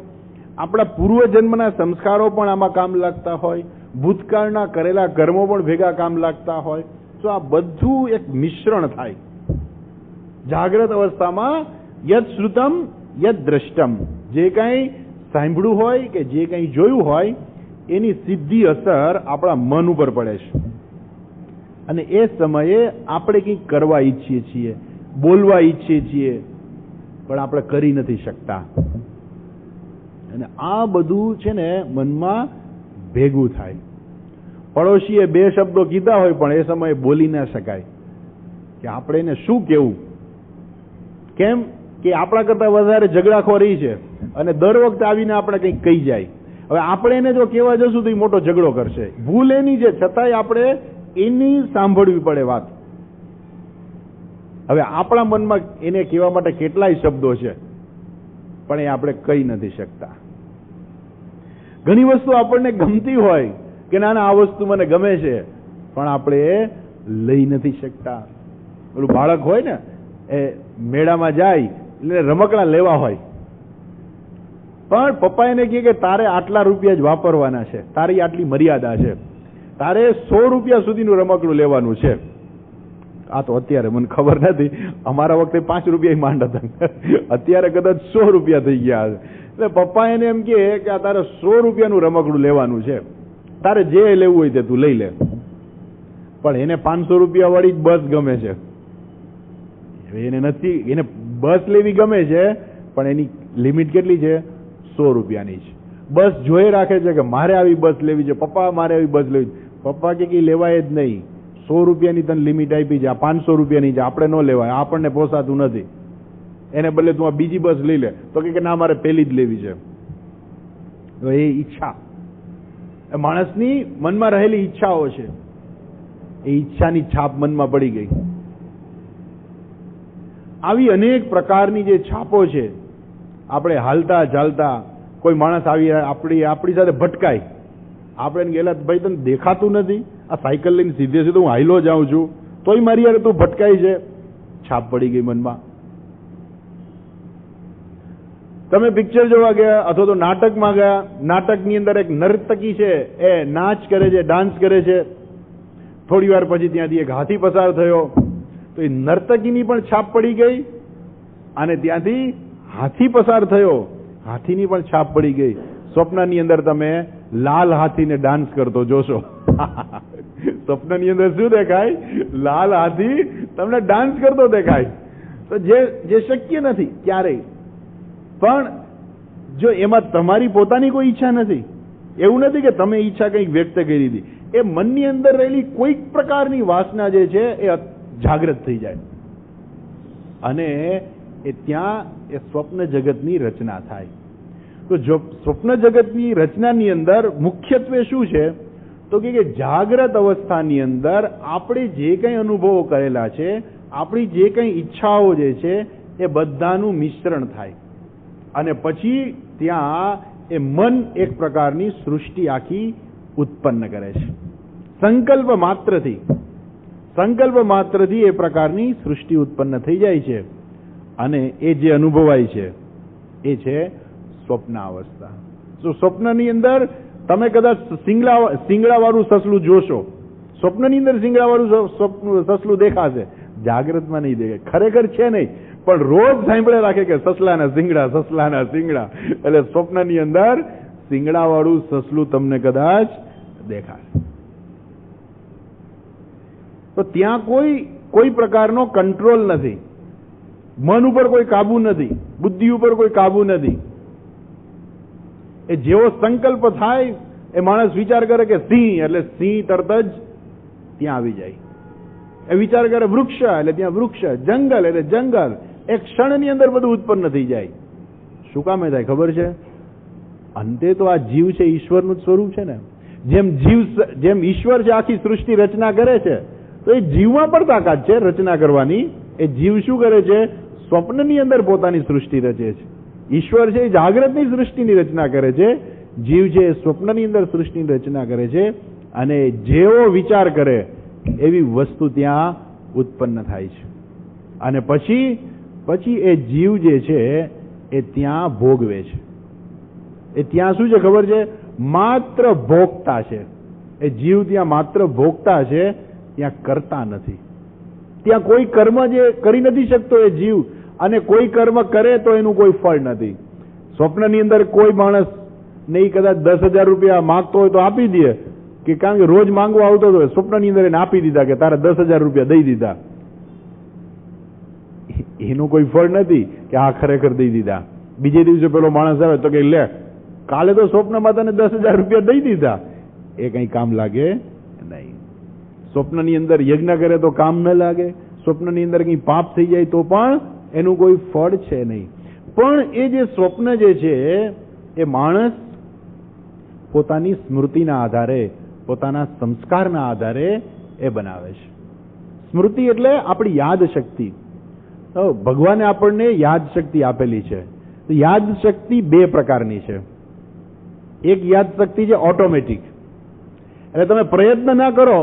આપણા પૂર્વજન્મના સંસ્કારો પણ આમાં કામ લાગતા હોય, ભૂતકાળના કરેલા કર્મો પણ ભેગા કામ લાગતા હોય. તો આ બધું એક મિશ્રણ થાય. જાગ્રત અવસ્થામાં યદ શ્રુતમ યદ દ્રષ્ટમ, જે કંઈ સાંભળ્યું હોય કે જે કંઈ જોયું હોય એની સીધી અસર આપણા મન ઉપર પડે છે. અને એ સમયે આપણે કંઈક કરવા ઈચ્છીએ છીએ, બોલવા ઈચ્છીએ છીએ, પણ આપણે કરી નથી શકતા. અને આ બધું છે ને મનમાં ભેગું થાય. પડોશીએ બે શબ્દો કીધા હોય પણ એ સમયે બોલી ના શકાય કે આપણે એને શું કહેવું. કેમ કે આપણા કરતા વધારે ઝઘડાખોરી છે અને દર વખતે આવીને આપણે કંઈક કહી જાય. હવે આપણે એને જો કહેવા જશું તો એ મોટો ઝઘડો કરશે. ભૂલ એની છે, છતાંય આપણે એની સાંભળવી પડે વાત. હવે આપણા મનમાં એને કહેવા માટે કેટલાય શબ્દો છે પણ એ આપણે કહી નથી શકતા. ઘણી વસ્તુ આપણને ગમતી હોય કે ના આ વસ્તુ મને ગમે છે પણ આપણે એ લઈ નથી શકતા. પેલું બાળક હોય ને એ મેળામાં જાય એટલે રમકડા લેવા હોય પણ પપ્પા એને કહે કે તારે આટલા રૂપિયા જ વાપરવાના છે, તારી આટલી મર્યાદા છે, તારે 100 રૂપિયા સુધીનું રમકડું લેવાનું છે. આ તો અત્યારે મને ખબર નથી, અમારા વખતે 5 રૂપિયા માંડ હતા, અત્યારે કદાચ 100 રૂપિયા થઈ ગયા છે. એટલે પપ્પા એને એમ કે આ તારે 100 રૂપિયાનું રમકડું લેવાનું છે, તારે જે લેવું હોય તે તું લઈ લે. પણ એને 500 રૂપિયા વાળી જ બસ ગમે છે. એને નથી, એને બસ લેવી ગમે છે પણ એની લિમિટ કેટલી છે? 100 રૂપિયાની છે. બસ જોઈ રાખે છે કે મારે આવી બસ લેવી છે, પપ્પા મારે આવી બસ લેવી છે. પપ્પા કે લેવાય જ નહીં, 100 રૂપિયાની તને લિમિટ આપી છે, આ 500 રૂપિયાની છે, આપણે ન લેવાય, આપણને પોસાતું નથી. એને બદલે તું આ બીજી બસ લઈ લે. તો કે ના મારે પેલી જ લેવી છે. તો એ ઈચ્છા, માણસની મનમાં રહેલી ઈચ્છાઓ છે, એ ઈચ્છાની છાપ મનમાં પડી ગઈ. આવી અનેક પ્રકારની જે છાપો છે, આપણે હાલતા ચાલતા કોઈ માણસ આવી આપણી સાથે ભટકાય, આપણે ગયેલા ભાઈ તને દેખાતું નથી, આ સાયકલ લઈને સીધે સીધો હું હાઈલો જાઉં છું તોય મારી યાર તું ભટકાય છે, છાપ પડી ગઈ મનમાં. તમે પિક્ચર જોવા ગયા અથવા તો નાટકમાં ગયા, નાટકની અંદર એક નર્તકી છે, એ નાચ કરે છે, ડાન્સ કરે છે, થોડી વાર પછી ત્યાંથી એક હાથી પસાર થયો, તો એ નર્તકીની પણ છાપ પડી ગઈ, અને ત્યાંથી હાથી પસાર થયો, હાથીની પણ છાપ પડી ગઈ. સ્વપ્નની અંદર તમે લાલ હાથીને ડાન્સ કરતો જોશો. સ્વપ્નની અંદર શું દેખાય? લાલ હાથી તમને ડાન્સ કરતો દેખાય. તો જે શક્ય નથી ક્યારેય. પણ જો એમાં તમારી પોતાની કોઈ ઈચ્છા નથી, એવું નથી કે તમે ઈચ્છા કંઈક વ્યક્ત કરી હતી, એ મનની અંદર રહેલી કોઈક પ્રકારની વાસના જે છે એ જાગૃત થઈ જાય, અને એ ત્યાં એ સ્વપ્ન જગતની રચના થાય. તો જો સ્વપ્ન જગતની રચનાની અંદર મુખ્યત્વે શું છે, તો કે જાગ્રત અવસ્થાની અંદર આપણે જે કંઈ અનુભવો કરેલા છે, આપણી જે કંઈ ઈચ્છાઓ જે છે એ બધાનું મિશ્રણ થાય, અને પછી ત્યાં એ મન એક પ્રકારની સૃષ્ટિ આખી ઉત્પન્ન કરે છે. સંકલ્પ માત્રથી એ પ્રકારની સૃષ્ટિ ઉત્પન્ન થઈ જાય છે, અને એ જે અનુભવાય છે એ છે સ્વપ્ન અવસ્થા. તો સ્વપ્નની અંદર તમે કદાચ સિંગડાવાળું સસલું જોશો, સ્વપ્નની અંદર સિંગડાવાળું સસલું દેખાશે, જાગ્રતમાં નહીં દેખાય. ખરેખર છે નહીં, પણ રોજ સાંભળે રાખે કે સસલાના સિંગડા, સસલાના સિંગડા, એટલે સ્વપ્નની અંદર સિંગડાવાળું સસલું તમને કદાચ દેખાશે. તો ત્યાં કોઈ પ્રકારનો કંટ્રોલ નથી, મન ઉપર કોઈ કાબુ નથી, બુદ્ધિ ઉપર કોઈ કાબુ નથી. એ જેવો સંકલ્પ થાય એ માણસ વિચાર કરે કે સિંહ, એટલે સિંહ તરત જ ત્યાં આવી જાય. એ વિચાર કરે વૃક્ષ, એટલે ત્યાં વૃક્ષ, જંગલ એટલે જંગલ, એક ક્ષણની અંદર બધું ઉત્પન્ન થઈ જાય. શું કામે થાય ખબર છે? અંતે તો આ જીવ છે ઈશ્વરનું જ સ્વરૂપ છે ને. જેમ ઈશ્વર છે આખી સૃષ્ટિ રચના કરે છે, તો એ જીવમાં પણ તાકાત છે રચના કરવાની. એ જીવ શું કરે છે? સ્વપ્નની અંદર પોતાની સૃષ્ટિ રચે છે. ઈશ્વર છે એ જાગ્રતની સૃષ્ટિની રચના કરે છે, જીવ છે એ સ્વપ્નની અંદર સૃષ્ટિની રચના કરે છે, અને જેવો વિચાર કરે એવી વસ્તુ ત્યાં ઉત્પન્ન થાય છે. અને પછી એ જીવ જે છે એ ત્યાં ભોગવે છે. એ ત્યાં શું છે ખબર છે? માત્ર ભોગતા છે. એ જીવ ત્યાં માત્ર ભોગતા છે, ત્યાં કરતા નથી. ત્યાં કોઈ કર્મ જે કરી નથી શકતો એ જીવ, અને કોઈ કર્મ કરે તો એનું કોઈ ફળ નથી. સ્વપ્નની અંદર કોઈ માણસ નહીં કદાચ 10,000 રૂપિયા માંગતો હોય તો આપી દે, કે કારણ કે રોજ માંગવા આવતો હતો, સ્વપ્નની અંદર એને આપી દીધા કે તારે 10,000 રૂપિયા દઈ દીધા. એનું કોઈ ફળ નથી કે આ ખરેખર દઈ દીધા. બીજે દિવસે પેલો માણસ આવે તો કે લે, કાલે તો સ્વપ્નમાં તને 10,000 રૂપિયા દઈ દીધા. એ કઈ કામ લાગે નહીં. સ્વપ્નની અંદર યજ્ઞ કરે તો કામ ન લાગે, સ્વપ્નની અંદર કઈ પાપ થઈ જાય તો પણ એનું કોઈ ફળ છે નહીં. પણ એ જે સ્વપ્ન જે છે એ માણસ પોતાની સ્મૃતિના આધારે, પોતાના સંસ્કારના આધારે એ બનાવે છે. સ્મૃતિ એટલે આપણી યાદ શક્તિ. ભગવાને આપણને યાદ શક્તિ આપેલી છે. યાદ શક્તિ બે પ્રકારની છે. એક યાદ શક્તિ છે ઓટોમેટિક, એટલે તમે પ્રયત્ન ના કરો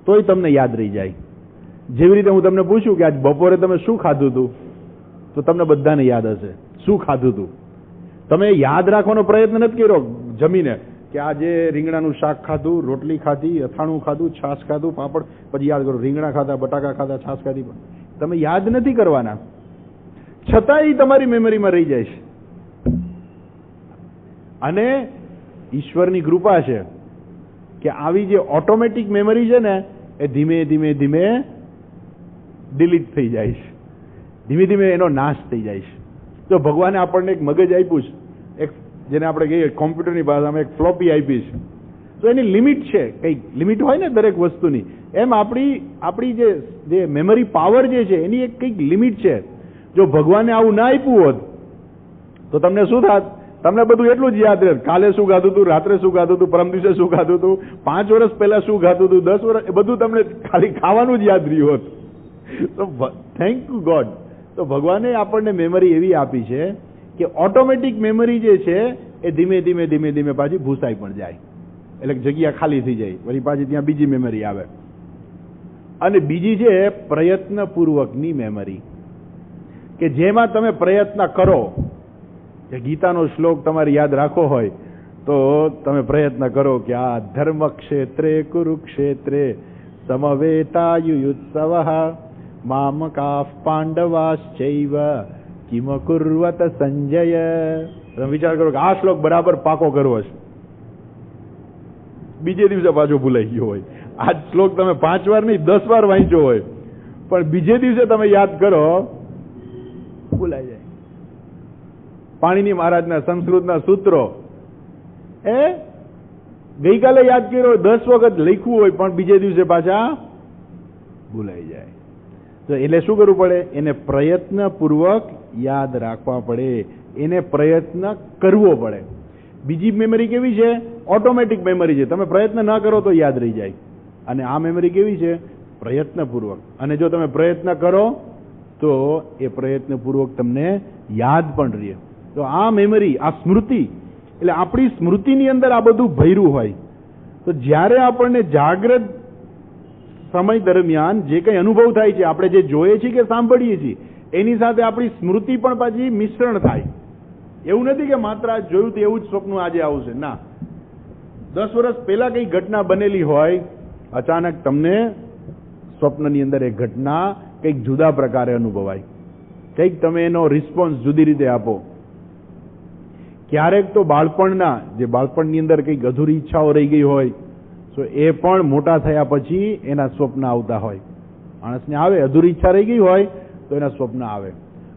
તોય તમને યાદ રહી જાય. જેવી રીતે હું તમને પૂછું કે આજ બપોરે તમે શું ખાધું હતું, તો તમને બધાને યાદ હશે શું ખાધું હતું. તમે યાદ રાખવાનો પ્રયત્ન નથી કર્યો જમીને કે આજે રીંગણાનું શાક ખાધું, રોટલી ખાધી, અથાણું ખાધું, છાશ ખાધું, પાપડ, પછી યાદ કરો રીંગણા ખાધા, બટાકા ખાધા, છાશ ખાધી. તમે યાદ નથી કરવાના, છતાંય તમારી મેમરીમાં રહી જાય છે. અને ઈશ્વરની કૃપા છે કે આવી જે ઓટોમેટિક મેમરી છે ને એ ધીમે ધીમે ધીમે ડિલીટ થઈ જાય છે, ધીમે ધીમે એનો નાશ થઈ જાય છે. તો ભગવાને આપણને એક મગજ આપ્યું છે, એક જેને આપણે કહીએ કોમ્પ્યુટરની ભાષામાં એક ફ્લોપી આપી છે. તો એની લિમિટ છે, કંઈક લિમિટ હોય ને દરેક વસ્તુની, એમ આપણી જે મેમરી પાવર જે છે એની એક કંઈક લિમિટ છે. જો ભગવાને આવું ના આપ્યું હોત તો તમને શું થાત? તમને બધું એટલું જ યાદ રહે, કાલે શું ખાધું હતું, રાત્રે શું ખાધું હતું, પરમ દિવસે શું ખાધું હતું, 5 વર્ષ પહેલા શું ખાધું હતું, 10 વર્ષ, એ બધું તમને ખાલી ખાવાનું જ યાદ રહ્યું હોત. તો થેન્ક યુ ગોડ. તો ભગવાને આપણને મેમરી એવી આપી છે કે ઓટોમેટિક મેમરી જે છે એ ધીમે ધીમે ધીમે ધીમે પાછી ભૂસાઈ પણ જાય, એટલે જગ્યા ખાલી થઈ જાય, વળી પાછી ત્યાં બીજી મેમરી આવે. અને બીજી છે પ્રયત્નપૂર્વકની મેમરી, કે જેમાં તમે પ્રયત્ન કરો. કે ગીતાનો શ્લોક તમારે યાદ રાખવો હોય તો તમે પ્રયત્ન કરો કે આ ધર્મ ક્ષેત્રે કુરુક્ષેત્રે સમવેતાયુયુત્સવઃ મામકાઃ પાંડવાશ્ચૈવ કિમ કુર્વત સંજય. તમે વિચાર કરો કે આ શ્લોક બરાબર પાકો કરવો છે, બીજે દિવસે પાછો ભૂલાઈ ગયો હોય. આ શ્લોક તમે 5 વાર નહીં 10 વાર વાંચ્યો હોય, પણ બીજે દિવસે તમે યાદ કરો ભૂલાઈ જાય. પાણીની મહારાજના સંસ્કૃતના સૂત્રો ગઈકાલે યાદ કર્યો 10 વખત લખ્યું હોય, પણ બીજે દિવસે પાછા ભૂલાઈ જાય. તો એટલે શું કરવું પડે? એને પ્રયત્નપૂર્વક યાદ રાખવા પડે, એને પ્રયત્ન કરવો પડે. બીજી મેમરી કેવી છે? ઓટોમેટિક મેમરી છે. તમે પ્રયત્ન ન કરો તો યાદ રહી જાય. અને આ મેમરી કેવી છે? પ્રયત્નપૂર્વક. અને જો તમે પ્રયત્ન કરો તો એ પ્રયત્નપૂર્વક તમને યાદ પણ રહે. તો આ મેમરી, આ સ્મૃતિ, એટલે આપણી સ્મૃતિની અંદર આ બધું ભર્યું હોય. તો જ્યારે આપણને જાગ્રત સમય દરમિયાન જે કંઈ અનુભવ થાય છે, આપણે જે જોઈએ છીએ કે સાંભળીએ છીએ, એની સાથે આપણી સ્મૃતિ પણ પાછી મિશ્રણ થાય. એવું નથી કે માત્ર આ જોયું તો એવું જ સ્વપ્ન આજે આવશે. ના, 10 વર્ષ પહેલા કઈ ઘટના બનેલી હોય, અચાનક તમને સ્વપ્નની અંદર એ ઘટના કંઈક જુદા પ્રકારે અનુભવાય, કંઈક તમે એનો રિસ્પોન્સ જુદી રીતે આપો. ક્યારેક તો બાળપણની અંદર કંઈક અધૂરી ઈચ્છાઓ રહી ગઈ હોય, તો એ પણ મોટા થયા પછી એના સ્વપ્ન આવતા હોય. માણસને આવે, અધૂરી ઈચ્છા રહી ગઈ હોય તો એના સ્વપ્ન આવે.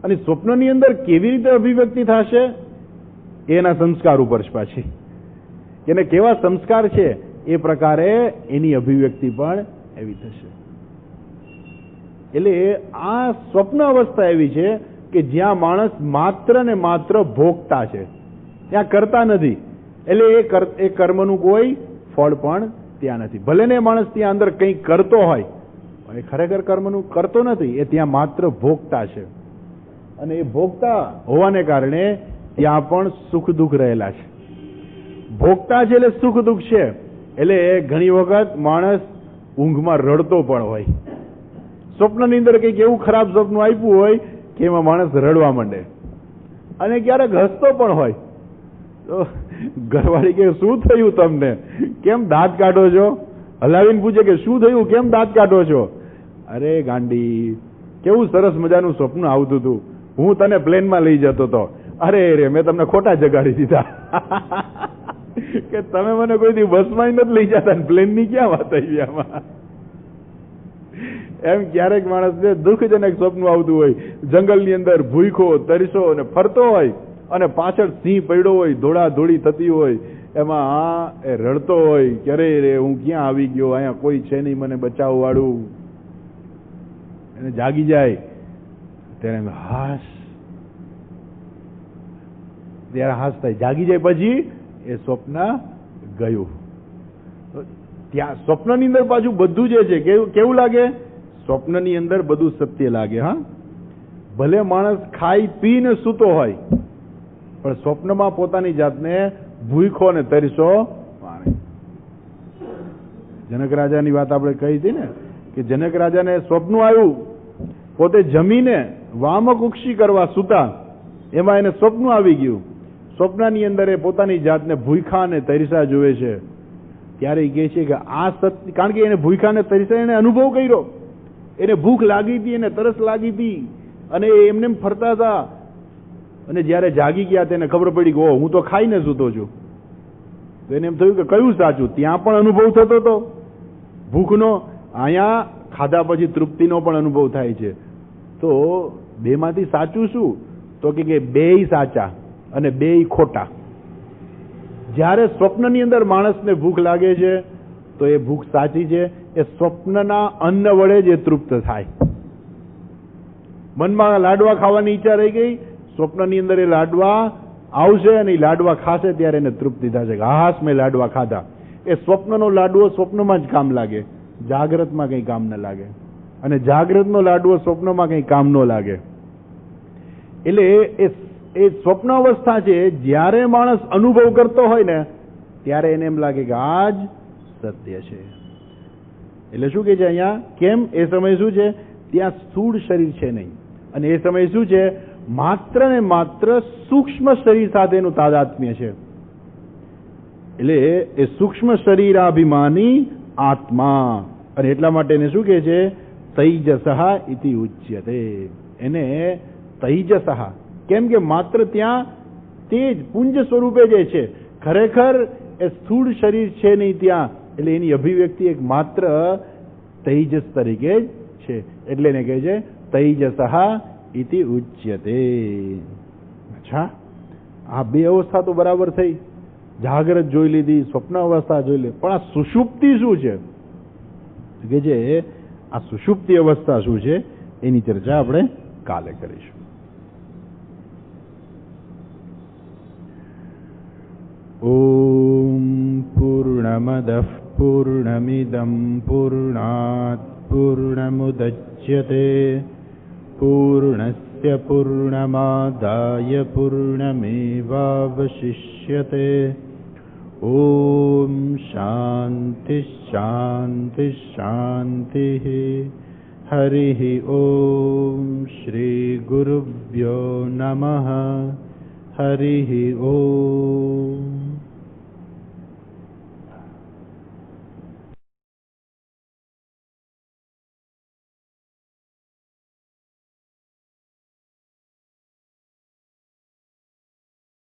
અને સ્વપ્નની અંદર કેવી રીતે અભિવ્યક્તિ થશે એના સંસ્કાર ઉપર છે પાછી. એને કેવા સંસ્કાર છે એ પ્રકારે એની અભિવ્યક્તિ પણ એવી થશે. એટલે આ સ્વપ્ન અવસ્થા એવી છે કે જ્યાં માણસ માત્ર ને માત્ર ભોગતા છે, ત્યાં કરતા નથી. એટલે એ કર્મનું કોઈ ફળ પણ ત્યાં નથી. ભલે ને માણસ ત્યાં અંદર કંઈ કરતો હોય, પણ એ ખરેખર કર્મનું કરતો નથી. એ ત્યાં માત્ર ભોગતા છે. અને એ ભોગતા હોવાને કારણે ત્યાં પણ સુખ દુઃખ રહેલા છે. ભોગતા છે એટલે સુખ દુઃખ છે. એટલે ઘણી વખત માણસ ઊંઘમાં રડતો પણ હોય. સ્વપ્નની અંદર કંઈક એવું ખરાબ સ્વપ્ન આપ્યું હોય કે એમાં માણસ રડવા માંડે. અને ક્યારેક હસતો પણ હોય. તો ઘરવાળી કે શું થયું તમને, કેમ દાંત કાઢો છો? હલાવીને પૂછે કે શું થયું, કેમ દાંત કાઢો છો? અરે ગાંડી, કેવું સરસ મજાનું સ્વપ્ન આવતું હતું, હું તને પ્લેનમાં લઈ જતો હતો. અરે રે, મેં તમને ખોટા જગાડી દીધા. કે તમે મને કોઈ દી બસમાં નથી લઈ જતા, પ્લેનની ક્યાં વાત આવી આમાં? એમ ક્યારેક માણસને દુઃખજનક સ્વપ્ન આવતું હોય. જંગલની અંદર ભૂખો તરસો અને ફરતો હોય, અને પાછળ સિંહ પડ્યો હોય, દોડા દોડી થતી હોય, એમાં એ રડતો હોય કે અરે રે, હું ક્યાં આવી ગયો, અહીંયા કોઈ છે નહીં મને બચાવવા વાળું. એને જાગી જાય ત્યારે હાસ થાય. જાગી જાય પછી એ સ્વપ્ન ગયું. ત્યાં સ્વપ્નની અંદર પાછું બધું જે છે કેવું લાગે? સ્વપ્નની અંદર બધું સત્ય લાગે. હા, ભલે માણસ ખાઈ પીને સૂતો હોય, પણ સ્વપ્નમાં પોતાની જાતને ભૂખો ને તરસો માણે. જનક રાજાની વાત આપણે કહી હતી ને કે જનક રાજાને સ્વપ્ન આવ્યું, પોતે જમીને વામકુક્ષી કરવા સૂતા, એમાં એને સ્વપ્ન આવી ગયું. સ્વપ્નની અંદર એ પોતાની જાતને ભૂખા ને તરસા જોવે છે. ત્યારે એ કહે છે કે આ સત્ય, કારણ કે એને ભૂખા ને તરસા એને અનુભવ કર્યો. એને ભૂખ લાગી હતી, એને તરસ લાગી હતી, અને એમને ફરતા હતા. અને જયારે જાગી ગયા તેને ખબર પડી કે હું તો ખાઈને સૂતો છું. તો એને એમ થયું કે કયું સાચું? ત્યાં પણ અનુભવ થતો હતો ભૂખનો, અહીંયા ખાધા પછી તૃપ્તિનો પણ અનુભવ થાય છે. તો બેમાંથી સાચું શું? તો કે બેય સાચા અને બેય ખોટા. જ્યારે સ્વપ્નની અંદર માણસને ભૂખ લાગે છે તો એ ભૂખ સાચી છે. એ સ્વપ્નના અન્ન વડે જ એ તૃપ્ત થાય. મનમાં લાડવા ખાવાની ઈચ્છા રહી ગઈ, સ્વપ્નની અંદર એ લાડવા આવશે અને એ લાડવા ખાશે ત્યારે એને તૃપ્તિ થશે કે હાસ મેં લાડવા ખાધા. એ સ્વપ્નનો લાડવો સ્વપ્નમાં જ કામ લાગે, જાગ્રતમાં કંઈ કામ ન લાગે. અને જાગ્રતનો લાડવો સ્વપ્નમાં કંઈ કામ ન લાગે. એટલે એ સ્વપ્ન અવસ્થા છે, જ્યારે માણસ અનુભવ કરતો હોય ને ત્યારે એને એમ લાગે કે આ જ સત્ય છે. એટલે શું કે છે અહીંયા? કેમ? એ સમય શું છે? ત્યાં સ્થૂળ શરીર છે નહીં, અને એ સમય શું છે? માત્ર ને માત્ર સૂક્ષ્મ શરીર સાથેનું તાદાત્મ્ય છે. એટલે એ સૂક્ષ્મ શરીરાભિમાની આત્મા, અને એટલા માટે એને શું કહે છે? તૈજસઃ ઇતિ ઉચ્યતે. એને તૈજસઃ, કેમ કે માત્ર ત્યાં તેજ પુંજ સ્વરૂપે જે છે, ખરેખર એ સ્થૂળ શરીર છે નહીં ત્યાં, એટલે એની અભિવ્યક્તિ એક માત્ર તૈજસ તરીકે જ છે. એટલે એને કહે છે તૈજસઃ ઇતિ ઉચ્યતે. અચ્છા, આ બે અવસ્થા તો બરાબર થઈ, જાગ્રત જોઈ લીધી, સ્વપ્ન અવસ્થા જોઈ લીધી, પણ આ સુષુપ્તિ શું છે કે જે આ સુષુપ્તિ અવસ્થા શું છે એની ચર્ચા આપણે કાલે કરીશું. ઓમ પૂર્ણમદઃ પૂર્ણમિદં પૂર્ણાત પૂર્ણમુદચ્યતે પૂર્ણસ્ય પૂર્ણમાદાય પૂર્ણમેવાવશિષ્યતે. ઓમ શાંતિ શાંતિ શાંતિ. હરિઃ ઓમ શ્રી ગુરુભ્યો નમઃ. હરિઃ ઓમ.